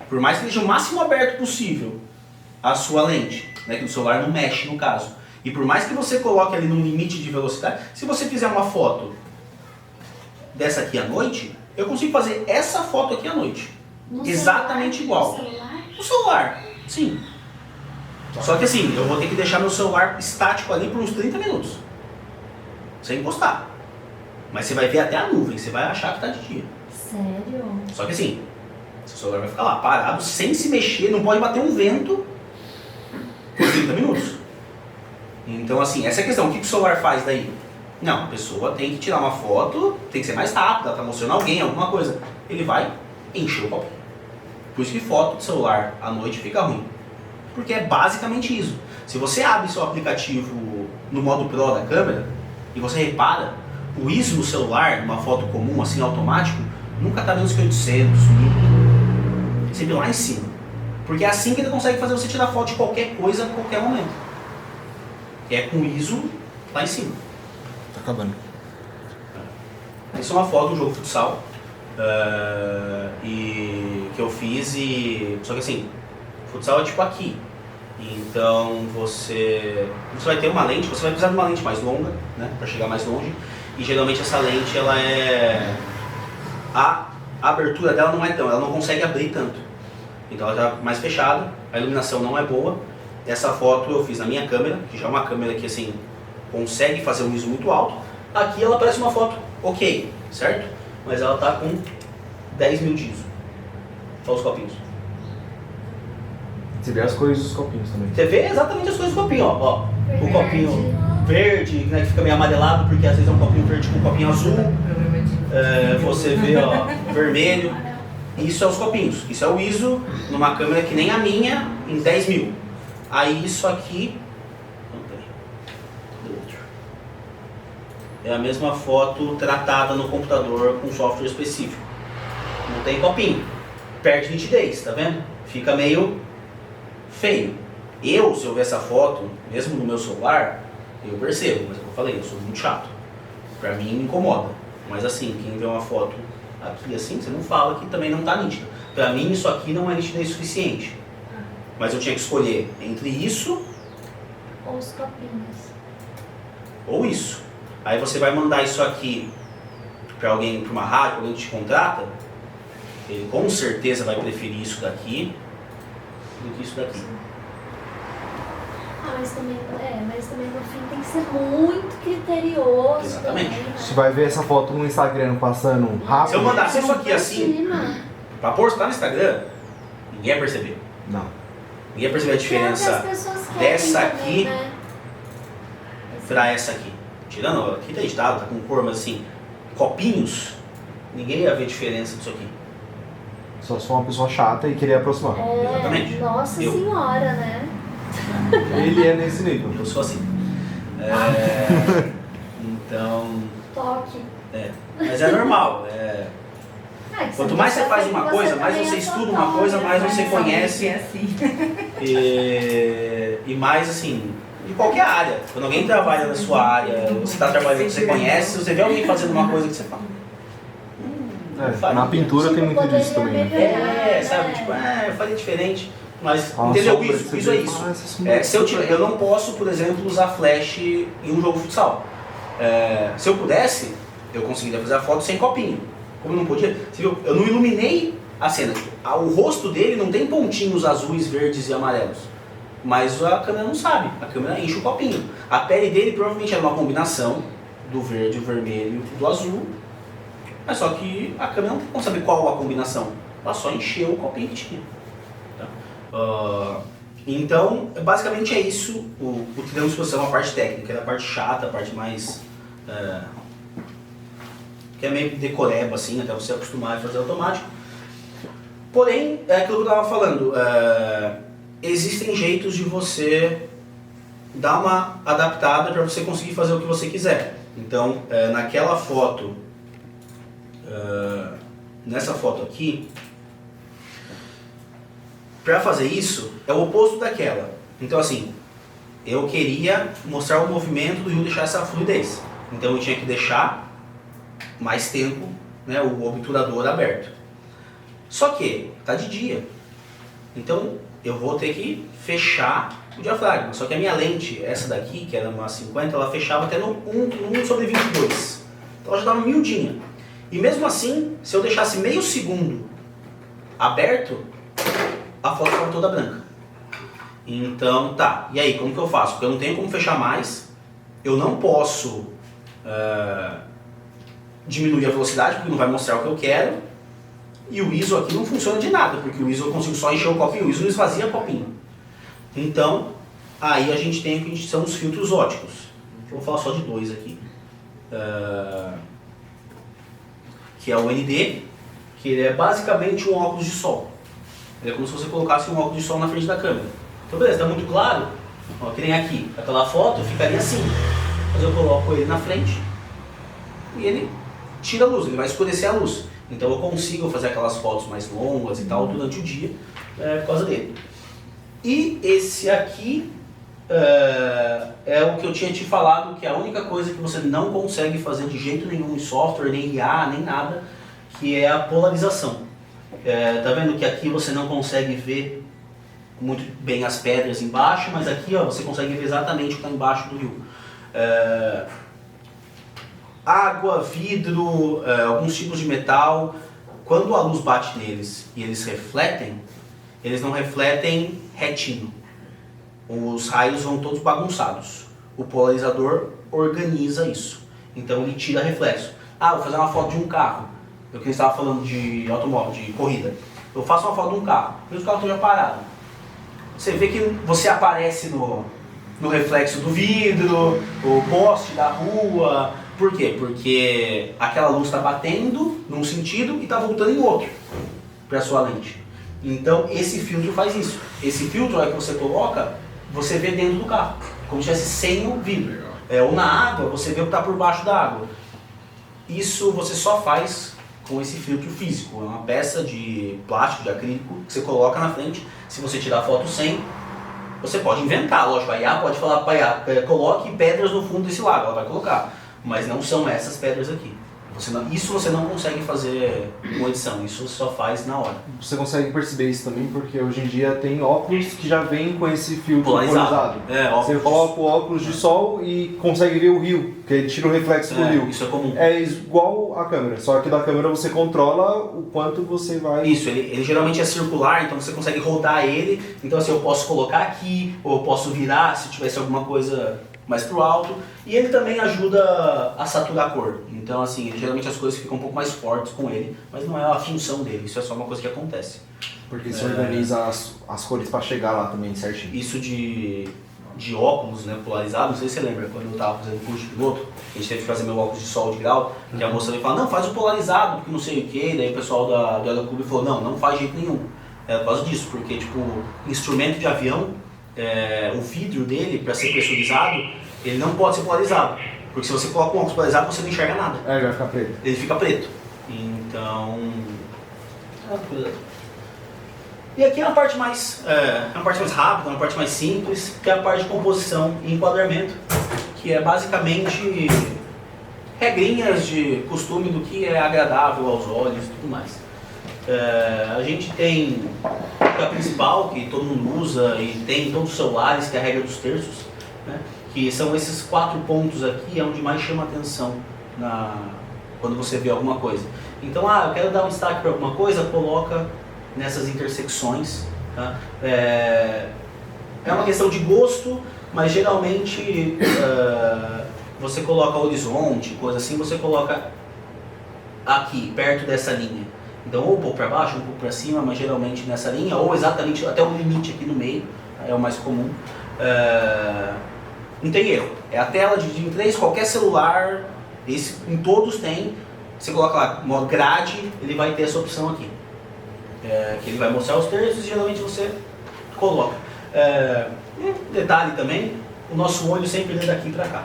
Por mais que esteja o máximo aberto possível a sua lente, né, que o celular não mexe no caso. E por mais que você coloque ali no limite de velocidade, se você fizer uma foto dessa aqui à noite, eu consigo fazer essa foto aqui à noite. No Exatamente celular, igual. No celular? No celular, sim. Só que assim, eu vou ter que deixar meu celular estático ali por uns 30 minutos. Sem encostar. Mas você vai ver até a nuvem, você vai achar que tá de dia. Sério? Só que assim, seu celular vai ficar lá parado, sem se mexer, não pode bater um vento por 30 minutos. Então assim, essa é a questão, o que o celular faz daí? Não, a pessoa tem que tirar uma foto, tem que ser mais rápida, ela tá mostrando alguém, alguma coisa. Ele vai encher o copinho. Por isso que foto de celular à noite fica ruim. Porque é basicamente isso. Se você abre seu aplicativo no modo Pro da câmera, e você repara, o ISO no celular, numa foto comum, assim, automático, nunca tá menos que 800, 1000. Sempre lá em cima. Porque é assim que ele consegue fazer você tirar foto de qualquer coisa a qualquer momento. É com o ISO lá em cima. Tá acabando. Isso é uma foto do jogo futsal. E que eu fiz só que assim, futsal é tipo aqui. Então você vai ter uma lente, você vai precisar de uma lente mais longa, né, para chegar mais longe. E geralmente essa lente, ela a abertura dela não é ela não consegue abrir tanto. Então ela tá mais fechada, a iluminação não é boa. Essa foto eu fiz na minha câmera, que já é uma câmera que assim consegue fazer um ISO muito alto. Aqui ela parece uma foto ok, certo? Mas ela tá com 10.000 de ISO. Olha os copinhos. Você vê as cores dos copinhos também. Você vê exatamente as coisas do copinho, ó. O Verde. copinho verde, né, que fica meio amarelado, porque às vezes é um copinho verde com um copinho azul. Você vê, ó, vermelho. Isso é os copinhos. Isso é o ISO numa câmera que nem a minha, em 10.000. Aí isso aqui... é a mesma foto tratada no computador com software específico. Não tem copinho. Perde nitidez, tá vendo? Fica meio feio. Se eu ver essa foto, mesmo no meu celular, eu percebo, mas é o que eu falei, eu sou muito chato. Pra mim me incomoda. Mas assim, quem vê uma foto aqui assim, você não fala que também não tá nítida. Pra mim isso aqui não é nitidez suficiente. Mas eu tinha que escolher entre isso Ou os copinhos. ou isso. Aí você vai mandar isso aqui pra alguém, pra uma rádio, alguém que te contrata, ele com certeza vai preferir isso daqui do que isso daqui. Mas também no fim tem que ser muito criterioso. Exatamente. Também, né? Você vai ver essa foto no Instagram passando rápido. Se eu mandasse isso aqui assim, Cima. pra postar no Instagram, ninguém ia perceber. Não. Ninguém ia perceber a Que é o que diferença as pessoas querem dessa também, aqui né? pra essa aqui. Tirando, aqui tá editado, tá com cor, mas assim, copinhos, ninguém ia ver diferença disso aqui. Só se for uma pessoa chata e querer aproximar. Exatamente. Nossa Eu. senhora, né? Ele é nesse nível. Eu sou assim. Então, Toque. mas é normal. Ah, que Quanto você mais você faz sabe uma que coisa, você mais também você é estuda uma coisa, mais você fotógrafo, né? conhece. É assim. E mais assim, de qualquer área. Quando alguém trabalha na sua área, você está trabalhando, você conhece, você vê alguém fazendo uma coisa que você fala. Na pintura tem muito disso também, né? Melhorar, Sabe? né? Tipo, eu faria diferente. Mas, Ah, entendeu? sombra, Isso você é vê, isso. essa sombra. Se eu não posso, por exemplo, usar flash em um jogo de futsal. Se eu pudesse, eu conseguiria fazer a foto sem copinho. Como eu não podia, você viu? Eu não iluminei a cena. O rosto dele não tem pontinhos azuis, verdes e amarelos. Mas a câmera não sabe. A câmera enche o copinho. A pele dele provavelmente era uma combinação do verde, o vermelho e do azul. Mas só que a câmera não tem como saber qual a combinação. Ela só encheu o copinho que tinha. Então, basicamente é isso. O que temos exposição é a parte técnica, é a parte chata, a parte mais... que é meio decoreba, assim, até você acostumar a fazer automático. Porém, é aquilo que eu estava falando, existem jeitos de você dar uma adaptada para você conseguir fazer o que você quiser. Então, naquela foto, nessa foto aqui, para fazer isso, é o oposto daquela. Então, assim, eu queria mostrar o movimento do rio, deixar essa fluidez. Então, eu tinha que deixar mais tempo, né, o obturador aberto. Só que tá de dia, então eu vou ter que fechar o diafragma. Só que a minha lente, essa daqui, que era uma 50, ela fechava até no 1/22. Então ela já estava miudinha. E mesmo assim, se eu deixasse meio segundo aberto, a foto estava toda branca. Então tá, e aí como que eu faço? Porque eu não tenho como fechar mais, eu não posso diminuir a velocidade, porque não vai mostrar o que eu quero. E o ISO aqui não funciona de nada, porque o ISO eu consigo só encher o copinho, o ISO não esvazia o copinho. Então, aí a gente tem o que são os filtros óticos. Eu vou falar só de dois aqui. Que é o ND, que ele é basicamente um óculos de sol. Ele é como se você colocasse um óculos de sol na frente da câmera. Então beleza, está muito claro? Ó, que nem aqui, aquela foto ficaria assim. Mas eu coloco ele na frente e ele tira a luz, ele vai escurecer a luz. Então eu consigo fazer aquelas fotos mais longas e tal durante o dia por causa dele. E esse aqui é o que eu tinha te falado, que é a única coisa que você não consegue fazer de jeito nenhum em software, nem IA, nem nada, que é a polarização. Tá vendo que aqui você não consegue ver muito bem as pedras embaixo, mas aqui ó, você consegue ver exatamente o que está embaixo do rio. Água, vidro, alguns tipos de metal, quando a luz bate neles e eles refletem, eles não refletem retinho. Os raios vão todos bagunçados. O polarizador organiza isso. Então ele tira reflexo. Vou fazer uma foto de um carro. Eu que estava falando de automóvel, de corrida. Eu faço uma foto de um carro, mas o carro está já parado. Você vê que você aparece no reflexo do vidro, o poste da rua. Por quê? Porque aquela luz está batendo num sentido e está voltando em outro para a sua lente. Então esse filtro faz isso. Esse filtro, a hora que você coloca, você vê dentro do carro, como se estivesse sem o vidro. Ou na água, você vê o que está por baixo da água. Isso você só faz com esse filtro físico. É uma peça de plástico, de acrílico, que você coloca na frente. Se você tirar a foto sem, você pode inventar, lógico. A IA pode falar para a IA, coloque pedras no fundo desse lago, ela vai colocar. Mas não são essas pedras aqui. Isso você não consegue fazer com edição, isso você só faz na hora. Você consegue perceber isso também porque hoje em dia tem óculos que já vêm com esse filtro polarizado. Você coloca o óculos de sol e consegue ver o rio, que ele tira o reflexo do rio. Isso é comum. É igual a câmera, só que da câmera você controla o quanto você vai... Isso, ele geralmente é circular, então você consegue rodar ele. Então assim, eu posso colocar aqui, ou eu posso virar se tivesse alguma coisa mais pro alto. E ele também ajuda a saturar a cor. Então assim, geralmente as coisas ficam um pouco mais fortes com ele, mas não é a função dele, isso é só uma coisa que acontece. Porque você organiza as cores para chegar lá também certinho. Isso de óculos, né, polarizados, não sei se você lembra, quando eu estava fazendo curso de piloto, a gente teve que fazer meu óculos de sol de grau, que a moça veio falar, não, faz o polarizado, porque não sei o que, daí o pessoal do Aeroclube falou, não faz de jeito nenhum. É por causa disso, porque tipo, instrumento de avião, o vidro dele, para ser pressurizado, ele não pode ser polarizado. Porque se você coloca um óculos polarizado, você não enxerga nada. Ele vai ficar preto. Ele fica preto. Então... E aqui é uma parte mais rápida, uma parte mais simples, que é a parte de composição e enquadramento, que é basicamente regrinhas de costume do que é agradável aos olhos e tudo mais. A gente tem que é a principal, que todo mundo usa e tem em todos os celulares, que é a regra dos terços, né? Que são esses 4 pontos aqui, é onde mais chama atenção quando você vê alguma coisa. Então, eu quero dar um destaque para alguma coisa, coloca nessas intersecções. Tá? É uma questão de gosto, mas geralmente você coloca horizonte, coisa assim, você coloca aqui, perto dessa linha. Então, ou um pouco para baixo, um pouco para cima, mas geralmente nessa linha, ou exatamente até o limite aqui no meio, é o mais comum. Não tem erro, é a tela dividida em 3, qualquer celular, em todos tem, você coloca lá, modo grade, ele vai ter essa opção aqui. Que ele vai mostrar os terços e geralmente você coloca. Detalhe também, o nosso olho sempre lê daqui para cá.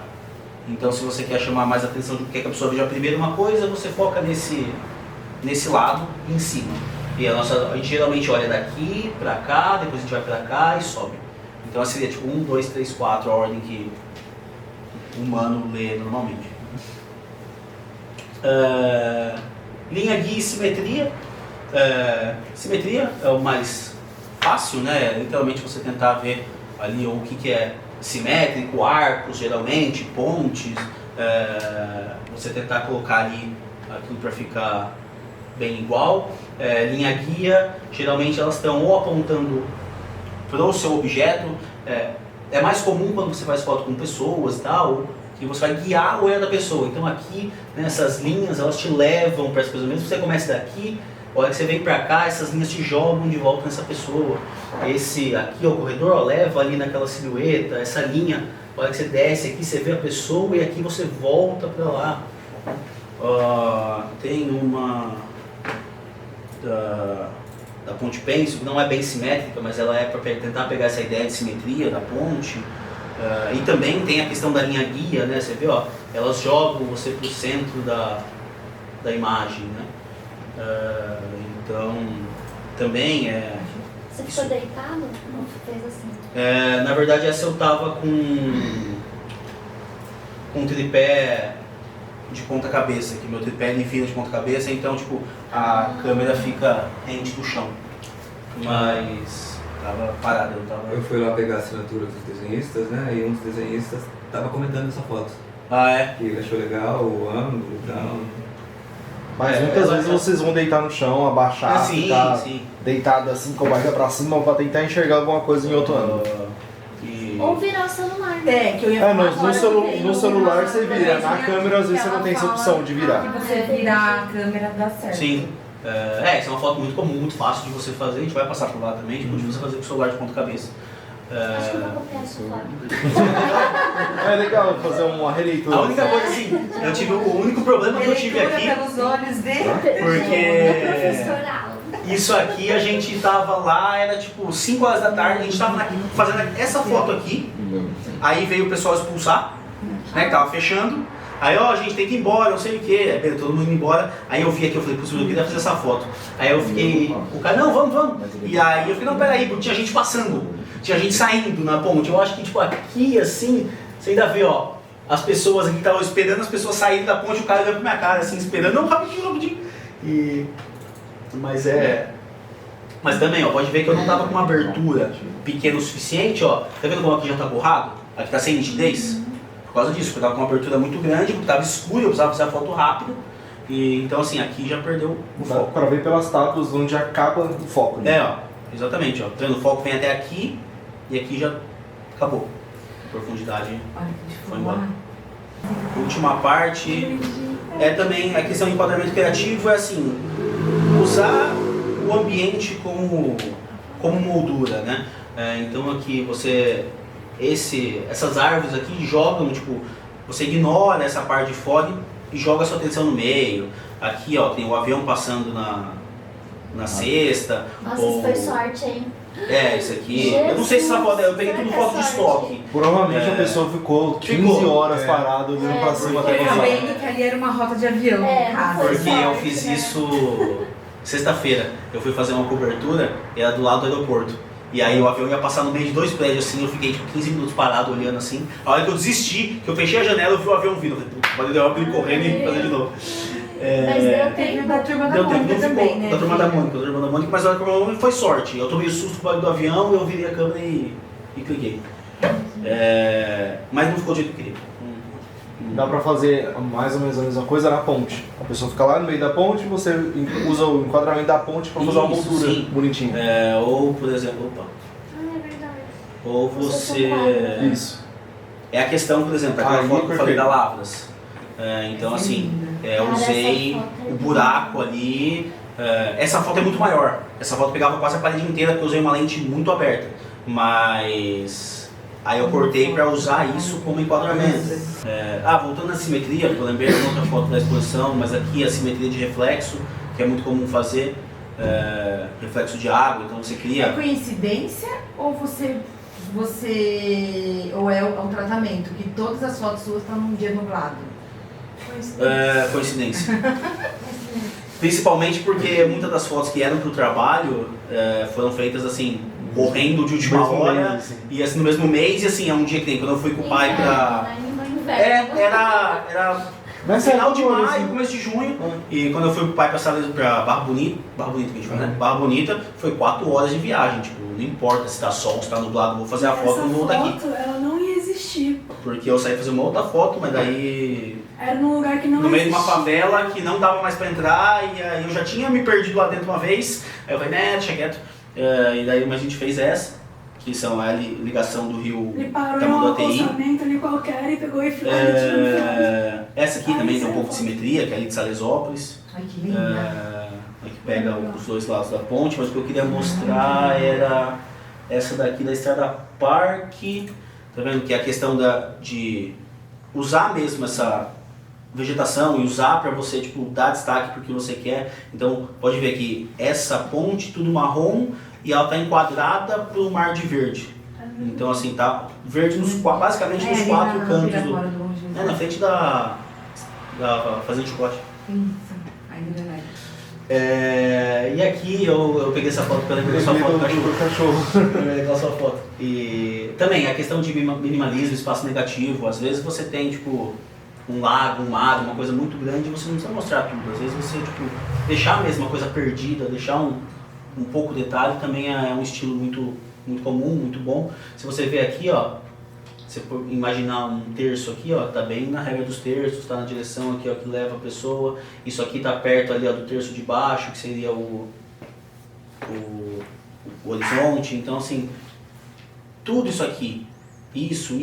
Então se você quer chamar mais atenção do que a pessoa veja primeiro uma coisa, você foca nesse lado em cima. E a gente geralmente olha daqui para cá, depois a gente vai para cá e sobe. Então seria tipo 1, 2, 3, 4 a ordem que o humano lê normalmente. Linha guia e simetria. Simetria é o mais fácil, né? Literalmente você tentar ver ali o que é simétrico, arcos geralmente, pontes, você tentar colocar ali aquilo para ficar bem igual. Linha guia, geralmente elas estão ou apontando para o seu objeto, é mais comum quando você faz foto com pessoas e tal, que você vai guiar o olhar da pessoa. Então aqui, nessas linhas, elas te levam para as pessoas, mesmo que você comece daqui, a hora que você vem pra cá, essas linhas te jogam de volta nessa pessoa. Esse aqui, o corredor, leva ali naquela silhueta, essa linha, a hora que você desce aqui, você vê a pessoa e aqui você volta pra lá. Tem uma da ponte pêncil, que não é bem simétrica, mas ela é para tentar pegar essa ideia de simetria da ponte. E também tem a questão da linha guia, né? Você vê, elas jogam você pro centro da imagem, né? Então, também Você ficou deitado? Não fez assim? na verdade, essa eu tava com um tripé de ponta cabeça, que meu tripé ele vira de ponta cabeça, então tipo, a câmera fica rente do chão. Mas tava parado, Eu fui lá pegar a assinatura dos desenhistas, né? E um dos desenhistas tava comentando essa foto. Que ele achou legal o ângulo e tal. Mas muitas vezes vocês vão deitar no chão, abaixar, ficar deitado assim com a barriga pra cima pra tentar enxergar alguma coisa em outro ângulo. Ou virar o celular. Que eu ia falar mas no celular você vira, na câmera às vezes você não tem essa opção de virar. que você virar a câmera dá certo. Sim. Essa é uma foto muito comum, muito fácil de você fazer, a gente vai passar por lá também, tipo, de você fazer com o celular de ponta cabeça. Acho que eu vou copiar isso lá. É legal fazer uma releitura. A única coisa assim, o único problema que eu tive aqui, pelos olhos dele. porque Professoral. isso aqui a gente tava lá, era tipo 5 horas da tarde, a gente tava fazendo essa foto aqui, aí veio o pessoal expulsar, né, que tava fechando, aí a gente tem que ir embora, não sei o que, aí veio todo mundo indo embora, aí eu vi aqui, eu falei, possível, eu queria fazer essa foto, aí eu fiquei, o cara, não, vamos, e aí eu fiquei, não, peraí, porque tinha gente passando, tinha gente saindo na ponte, eu acho que tipo aqui assim, você ainda vê, as pessoas aqui que estavam esperando, as pessoas saindo da ponte, o cara olhando pra minha cara assim, esperando, não, rapidinho, mas também, pode ver que eu não tava com uma abertura pequena o suficiente, tá vendo como aqui já tá borrado? Aqui tá sem nitidez? Por causa disso, porque eu tava com uma abertura muito grande, porque tava escuro, eu precisava fazer a foto rápida, e então assim, aqui já perdeu o foco. Pra ver pelas tábuas onde acaba o foco. Né? Exatamente, tá vendo? O foco vem até aqui, e aqui já acabou. A profundidade foi embora. Última parte também a questão de enquadramento criativo, é assim, usar o ambiente como moldura, né? Então aqui essas árvores aqui jogam, tipo, você ignora essa parte de fora e joga a sua atenção no meio. Aqui tem o avião passando na cesta. Nossa, isso foi sorte, hein? Isso aqui. Eu não sei se essa foto eu peguei tudo foto de estoque. Provavelmente a pessoa ficou 15 horas parada olhando pra cima até Eu sabendo que ali era uma rota de avião, no caso. Porque eu fiz isso sexta-feira. Eu fui fazer uma cobertura e era do lado do aeroporto. E aí o avião ia passar no meio de 2 prédios assim, eu fiquei tipo 15 minutos parado olhando assim. A hora que eu desisti, que eu fechei a janela, eu vi o avião vindo. Eu falei, valeu, eu ir correndo e fazer de novo. Mas deu tempo. Da turma da Deu tempo, Mônica não ficou. também, né? Da turma da Mônica, mas a turma da Mônica foi sorte. Eu tomei o susto com o barulho do avião, eu virei a câmera e cliquei. Mas não ficou do jeito que eu queria. Dá pra fazer mais ou menos a mesma coisa na ponte. A pessoa fica lá no meio da ponte e você usa o enquadramento da ponte pra fazer uma moldura bonitinha. Ou, por exemplo, É verdade. ou você... Isso. É a questão, por exemplo, aquela foto que eu falei da Lavras. Então, assim, eu usei o buraco ali. Essa foto é muito maior. Essa foto pegava quase a parede inteira porque eu usei uma lente muito aberta. Mas aí eu cortei para usar isso como enquadramento. Voltando à simetria, eu lembrei de outra foto da exposição, mas aqui a simetria de reflexo, que é muito comum fazer. Reflexo de água, então você cria... É coincidência ou ou é o tratamento? Que todas as fotos suas estão num dia nublado? Coincidência. Principalmente porque muitas das fotos que eram pro trabalho foram feitas assim, correndo de última hora, e assim no mesmo mês, e assim, é um dia que tem, quando eu fui com o pai pra... Era final de maio, começo de junho, e quando eu fui com o pai pra Barra Bonita que a gente foi, né? Barra Bonita, foi 4 horas de viagem, tipo, não importa se tá sol, se tá nublado, vou fazer a foto e vou daqui. Essa foto, ela não ia existir. Porque eu saí fazer uma outra foto, mas daí... Era num lugar que não no meio de existia. uma favela que não dava mais pra entrar, e aí eu já tinha me perdido lá dentro uma vez, aí eu falei, deixa quieto. E daí a gente fez essa, que são a ligação do rio Ele parou em Tamanduá um TI. acostamento ali qualquer e pegou e foi tirando. Essa aqui também tem um pouco de simetria, que é ali de Salesópolis. Ai, que linda. Que pega os dois lados da ponte, mas o que eu queria mostrar era essa daqui da Estrada Parque. Tá vendo? Que é a questão de usar mesmo essa vegetação e usar para você tipo, dar destaque para o que você quer. Então pode ver que essa ponte tudo marrom e ela está enquadrada para o mar de verde. Então assim, tá verde basicamente nos 4 cantos na frente da fazenda de chocolate. Isso, ainda é verdade. E aqui eu peguei essa foto pela sua foto do cachorro. Legal sua foto. E também a questão de minimalismo, espaço negativo. Às vezes você tem tipo um lago, um mar, uma coisa muito grande e você não precisa mostrar tudo. Às vezes você tipo deixar mesmo uma coisa perdida, deixar um pouco detalhe também é um estilo muito comum, muito bom. Se você ver aqui, ó, você for imaginar um terço aqui, ó, tá bem na regra dos terços, tá na direção aqui, ó, que leva a pessoa. Isso aqui tá perto ali, ó, do terço de baixo, que seria o horizonte. Então, assim, tudo isso aqui, isso,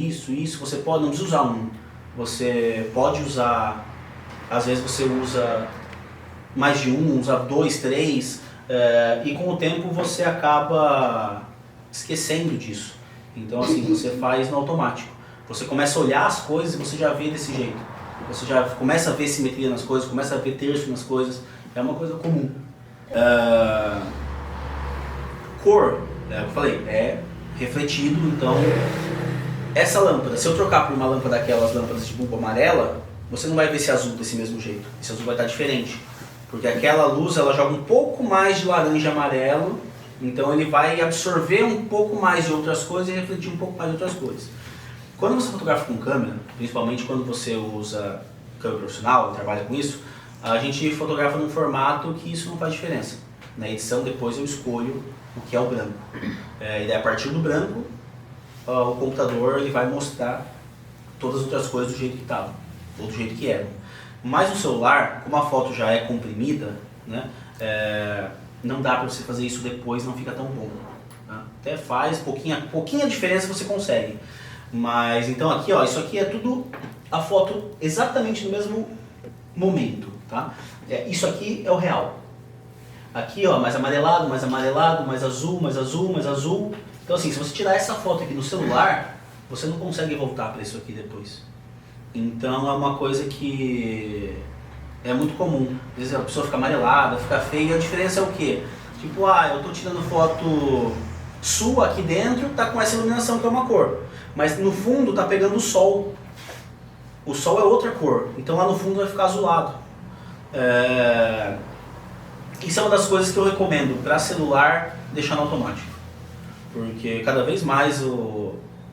você pode, não precisa usar um. Você pode usar, às vezes você usa mais de um, usa 2, 3, e com o tempo você acaba esquecendo disso. Então assim, você faz no automático. Você começa a olhar as coisas e você já vê desse jeito. Você já começa a ver simetria nas coisas, começa a ver terço nas coisas. É uma coisa comum. Cor, eu falei, é refletido, então... Essa lâmpada, se eu trocar por uma lâmpada daquelas lâmpadas de bulbo amarela, você não vai ver esse azul desse mesmo jeito. Esse azul vai estar diferente. Porque aquela luz, ela joga um pouco mais de laranja e amarelo, então ele vai absorver um pouco mais de outras coisas e refletir um pouco mais de outras coisas. Quando você fotografa com câmera, principalmente quando você usa câmera profissional, trabalha com isso, a gente fotografa num formato que isso não faz diferença. Na edição, depois eu escolho o que é o branco. E daí, a partir do branco, o computador ele vai mostrar todas as outras coisas do jeito que estavam, ou do jeito que eram. Mas no celular, como a foto já é comprimida, né, não dá para você fazer isso depois, não fica tão bom. Tá? Até faz, pouquinha diferença você consegue. Mas então aqui, ó, isso aqui é tudo a foto exatamente no mesmo momento. Tá? Isso aqui é o real. Aqui, ó, mais amarelado, mais azul, mais azul, mais azul. Então assim, se você tirar essa foto aqui no celular, você não consegue voltar para isso aqui depois. Então é uma coisa que é muito comum. Às vezes a pessoa fica amarelada, fica feia, e a diferença é o quê? Tipo, eu tô tirando foto sua aqui dentro, tá com essa iluminação que é uma cor. Mas no fundo tá pegando o sol. O sol é outra cor, então lá no fundo vai ficar azulado. Isso é uma das coisas que eu recomendo para celular deixar no automático. Porque cada vez mais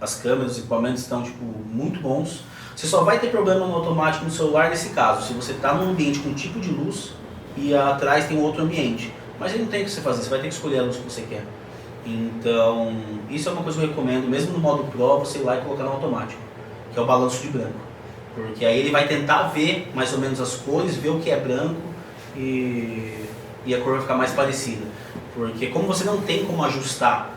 as câmeras, os equipamentos estão tipo, muito bons. Você só vai ter problema no automático no celular nesse caso, se você está num ambiente com um tipo de luz e atrás tem outro ambiente. Mas aí não tem o que você fazer, você vai ter que escolher a luz que você quer. Então, isso é uma coisa que eu recomendo, mesmo no modo Pro, você ir lá e colocar no automático, que é o balanço de branco. Porque aí ele vai tentar ver mais ou menos as cores, ver o que é branco e a cor vai ficar mais parecida. Porque como você não tem como ajustar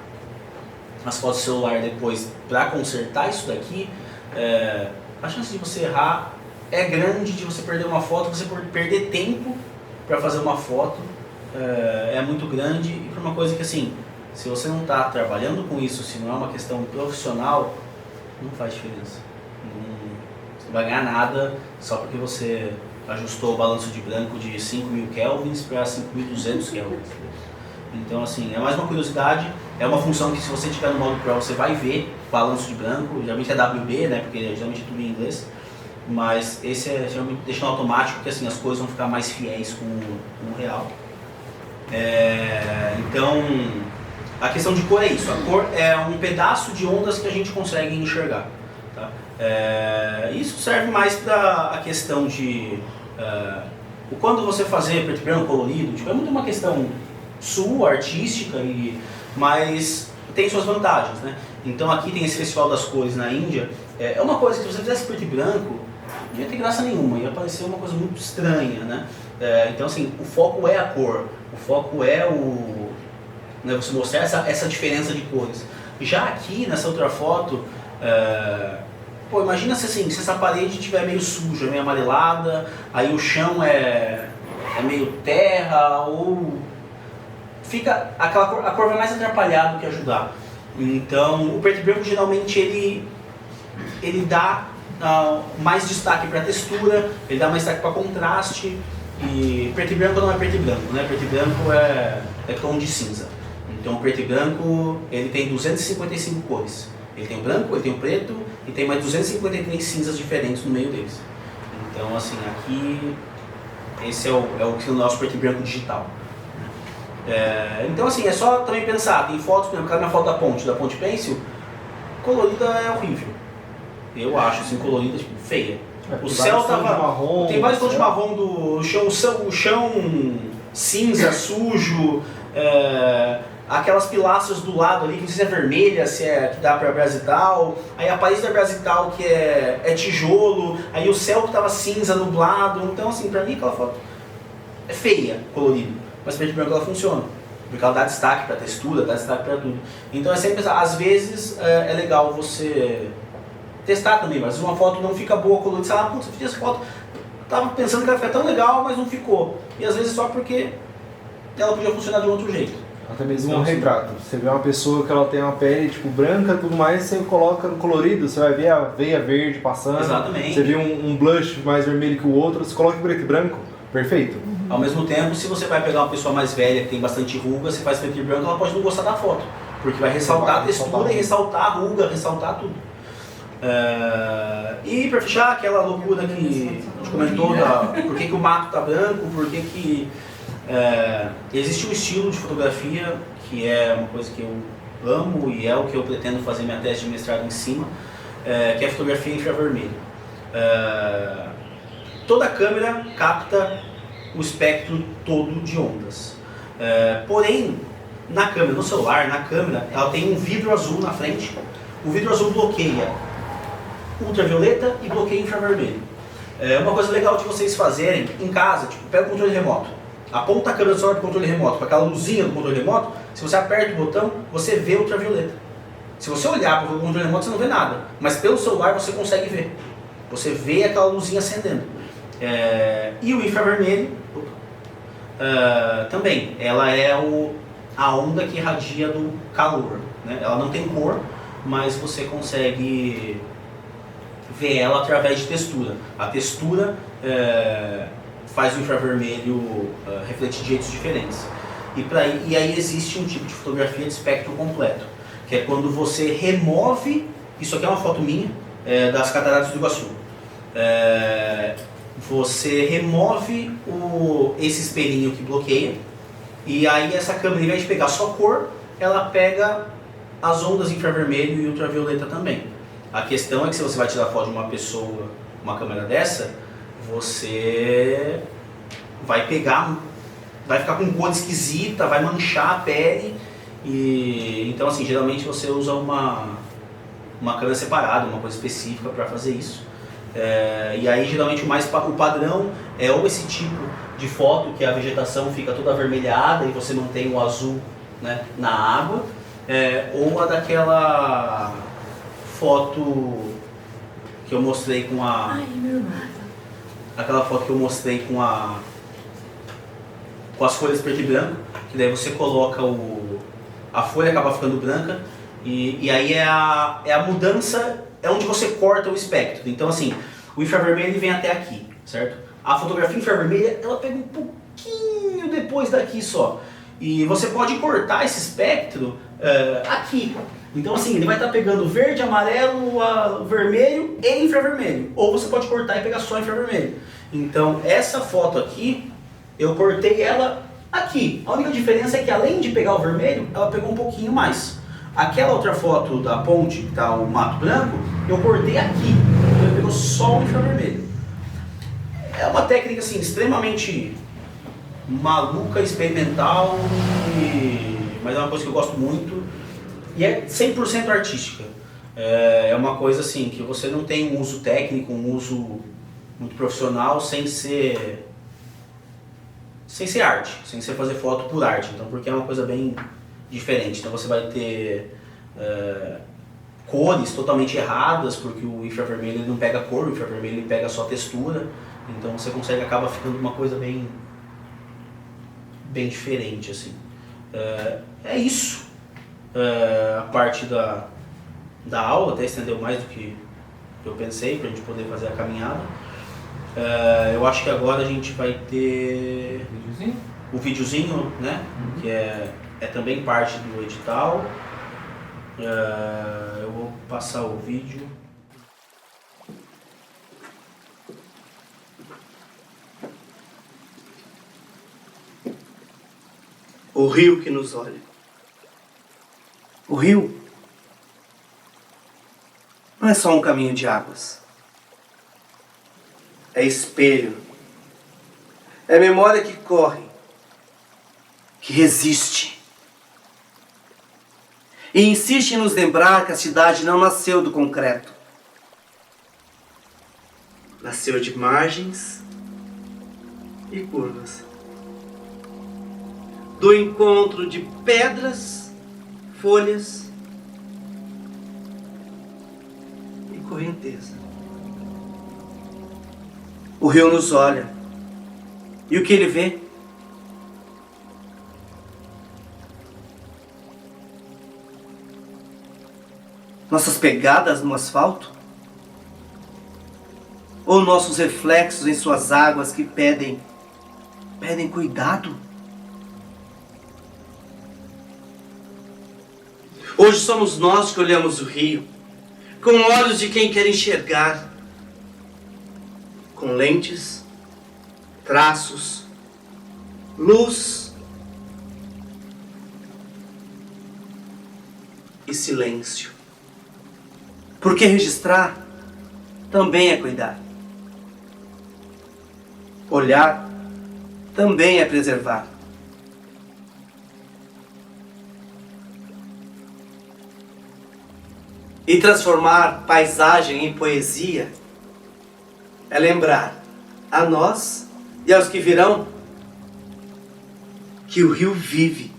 as fotos do celular depois para consertar isso daqui, a chance de você errar é grande, de você perder uma foto, você perder tempo para fazer uma foto é muito grande, e para uma coisa que assim, se você não está trabalhando com isso, se não é uma questão profissional, não faz diferença. Você não vai ganhar nada só porque você ajustou o balanço de branco de 5.000 kelvins para 5.200 kelvins. Então assim, é mais uma curiosidade, é uma função que se você tiver no modo Pro você vai ver o balanço de branco, geralmente é WB, né, porque geralmente é tudo em inglês, mas esse é geralmente deixa no automático, porque assim as coisas vão ficar mais fiéis com o real. Então, a questão de cor é isso, a cor é um pedaço de ondas que a gente consegue enxergar. Tá? Isso serve mais para a questão de quando você fazer preto e branco colorido, tipo, é muito uma questão sua, artística, mas tem suas vantagens, né? Então aqui tem esse Festival das Cores na Índia, é uma coisa que se você fizesse preto e branco, não ia ter graça nenhuma, ia parecer uma coisa muito estranha, né? Então assim, o foco é a cor, o foco é né, você mostrar essa diferença de cores. Já aqui, nessa outra foto, imagina se essa parede estiver meio suja, meio amarelada, aí o chão é meio terra, ou fica a cor vai mais atrapalhar do que ajudar. Então o preto e branco geralmente ele dá mais destaque para a textura, ele dá mais destaque para contraste, e preto e branco não é preto e branco, né? Preto e branco é tom de cinza. Então o preto e branco ele tem 255 cores. Ele tem o branco, ele tem o preto e tem mais 253 cinzas diferentes no meio deles. Então assim, aqui esse é o nosso preto e branco digital. Então assim, é só também pensar, tem fotos, por exemplo, aquela minha foto da Ponte Pencil, colorida é horrível. Eu acho assim, colorida, tipo, feia. O céu tava marrom, tem vários tons de marrom do chão, o chão cinza, sujo, aquelas pilastras do lado ali, que não sei se é vermelha, se é que dá para Brasital, aí a parede da Brasital que é tijolo, aí o céu que tava cinza, nublado. Então assim, pra mim aquela foto é feia, colorido, mas preto e branco ela funciona, porque ela dá destaque pra textura, dá destaque pra tudo. Então é sempre, às vezes é legal você testar também, mas uma foto não fica boa colorida, você fala, putz, eu fiz essa foto, tava pensando que ela fica tão legal, mas não ficou. E às vezes só porque ela podia funcionar de outro jeito. Até mesmo um retrato. Você vê uma pessoa que ela tem uma pele tipo branca, tudo mais, você coloca no colorido, você vai ver a veia verde passando. Exatamente. Você vê um blush mais vermelho que o outro, você coloca em preto e branco, perfeito. Ao mesmo tempo, se você vai pegar uma pessoa mais velha que tem bastante ruga, você faz preto e branco, ela pode não gostar da foto, porque vai ressaltar a textura e ressaltar a ruga, ressaltar tudo. E para fechar, aquela loucura que a gente comentou, por que o mato tá branco, por que existe um estilo de fotografia que é uma coisa que eu amo e é o que eu pretendo fazer minha tese de mestrado em cima, que é a fotografia infravermelho. Toda câmera capta o espectro todo de ondas, porém na câmera, no celular, na câmera, ela tem um vidro azul na frente. O vidro azul bloqueia ultravioleta e bloqueia infravermelho. Uma coisa legal de vocês fazerem em casa, tipo, pega o controle remoto, aponta a câmera do celular para o controle remoto, para aquela luzinha do controle remoto, se você aperta o botão, você vê ultravioleta. Se você olhar para o controle remoto, você não vê nada, mas pelo celular você consegue ver. Você vê aquela luzinha acendendo. E o infravermelho, também, ela é a onda que irradia do calor, né? Ela não tem cor, mas você consegue ver ela através de textura. A textura faz o infravermelho refletir de jeitos diferentes. E aí existe um tipo de fotografia de espectro completo, que é quando você remove, isso aqui é uma foto minha, das Cataratas do Iguaçu. Você remove esse espelhinho que bloqueia, e aí essa câmera, ao invés de pegar só cor, ela pega as ondas infravermelho e ultravioleta também. A questão é que se você vai tirar foto de uma pessoa, uma câmera dessa, você vai pegar, vai ficar com cor esquisita, vai manchar a pele. Então assim, geralmente você usa uma câmera separada, uma coisa específica para fazer isso. E aí geralmente o padrão é ou esse tipo de foto que a vegetação fica toda avermelhada e você mantém o azul, né, na água, ou a daquela foto que eu mostrei com a... Ai, meu aquela foto que eu mostrei com as folhas preto e branco, que daí você coloca a folha acaba ficando branca e aí é a mudança, é onde você corta o espectro. Então assim, o infravermelho ele vem até aqui, certo? A fotografia infravermelha ela pega um pouquinho depois daqui só. E você pode cortar esse espectro aqui. Então assim, ele vai estar pegando verde, amarelo, vermelho e infravermelho. Ou você pode cortar e pegar só infravermelho. Então essa foto aqui, eu cortei ela aqui. A única diferença é que além de pegar o vermelho, ela pegou um pouquinho mais. Aquela outra foto da ponte, que está o mato branco, eu cortei aqui. Então ele pegou só o infravermelho. É uma técnica assim, extremamente maluca, experimental, mas é uma coisa que eu gosto muito. E é 100% artística. É uma coisa assim, que você não tem um uso técnico, um uso muito profissional, sem ser arte, sem ser fazer foto por arte. Então, porque é uma coisa bem diferente. Então você vai ter cores totalmente erradas, porque o infravermelho ele não pega cor, o infravermelho ele pega só textura. Então você consegue, acaba ficando uma coisa bem diferente, assim. É isso. A parte da aula até estendeu mais do que eu pensei, para a gente poder fazer a caminhada. Eu acho que agora a gente vai ter o videozinho, né? Que é também parte do edital. Eu vou passar o vídeo. O rio que nos olha. O rio não é só um caminho de águas. É espelho. É memória que corre, que resiste. E insiste em nos lembrar que a cidade não nasceu do concreto. Nasceu de margens e curvas. Do encontro de pedras, folhas e correnteza. O rio nos olha. E o que ele vê? Nossas pegadas no asfalto? Ou nossos reflexos em suas águas que pedem cuidado? Hoje somos nós que olhamos o rio com olhos de quem quer enxergar, com lentes, traços, luz e silêncio. Porque registrar também é cuidar. Olhar também é preservar. E transformar paisagem em poesia é lembrar a nós e aos que virão que o rio vive.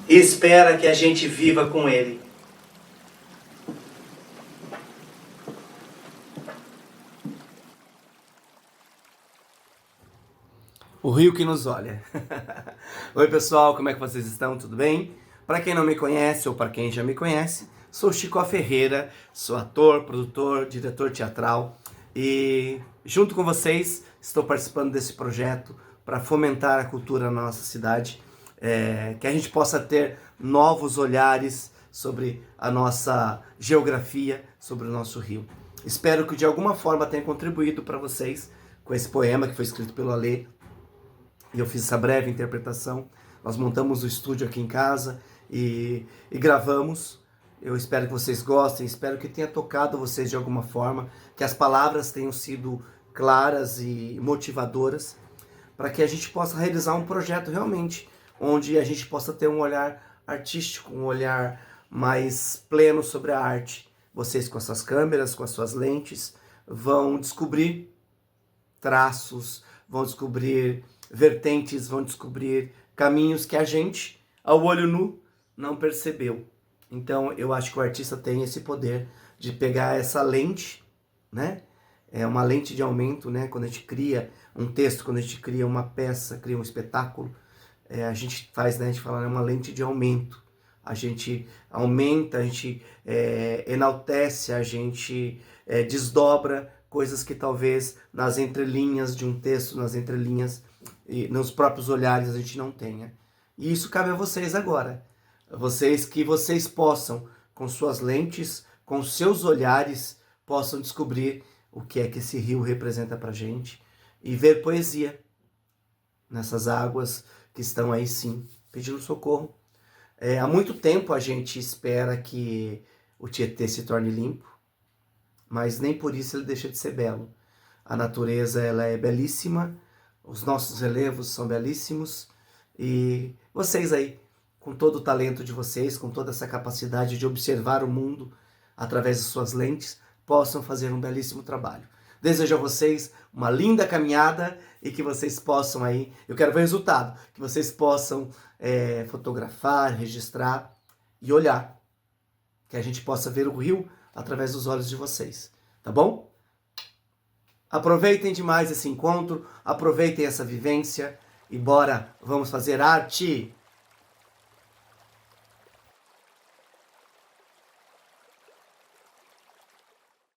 E espera que a gente viva com ele. O rio que nos olha. Oi pessoal, como é que vocês estão? Tudo bem? Para quem não me conhece ou para quem já me conhece, sou Chico Ferreira, sou ator, produtor, diretor teatral e junto com vocês estou participando desse projeto para fomentar a cultura na nossa cidade, que a gente possa ter novos olhares sobre a nossa geografia, sobre o nosso rio. Espero que de alguma forma tenha contribuído para vocês com esse poema que foi escrito pelo Alê. E eu fiz essa breve interpretação. Nós montamos o estúdio aqui em casa e gravamos. Eu espero que vocês gostem, espero que tenha tocado vocês de alguma forma, que as palavras tenham sido claras e motivadoras, para que a gente possa realizar um projeto realmente, onde a gente possa ter um olhar artístico, um olhar mais pleno sobre a arte. Vocês com as suas câmeras, com as suas lentes, vão descobrir traços, vão descobrir vertentes, vão descobrir caminhos que a gente, ao olho nu, não percebeu. Então eu acho que o artista tem esse poder de pegar essa lente, né? É uma lente de aumento, né? Quando a gente cria um texto, quando a gente cria uma peça, cria um espetáculo, a gente faz, né? A gente fala, é uma lente de aumento. A gente aumenta, a gente enaltece, a gente desdobra coisas que talvez nas entrelinhas de um texto, nas entrelinhas e nos próprios olhares a gente não tenha. E isso cabe a vocês agora. Que vocês possam, com suas lentes, com seus olhares, possam descobrir o que é que esse rio representa pra gente e ver poesia nessas águas que estão aí sim, pedindo socorro. Há muito tempo a gente espera que o Tietê se torne limpo, mas nem por isso ele deixa de ser belo. A natureza, ela é belíssima, os nossos relevos são belíssimos e vocês aí, com todo o talento de vocês, com toda essa capacidade de observar o mundo através de suas lentes, possam fazer um belíssimo trabalho. Desejo a vocês uma linda caminhada e que vocês possam aí, eu quero ver o resultado, que vocês possam fotografar, registrar e olhar, que a gente possa ver o rio através dos olhos de vocês, tá bom? Aproveitem demais esse encontro, aproveitem essa vivência e bora, vamos fazer arte!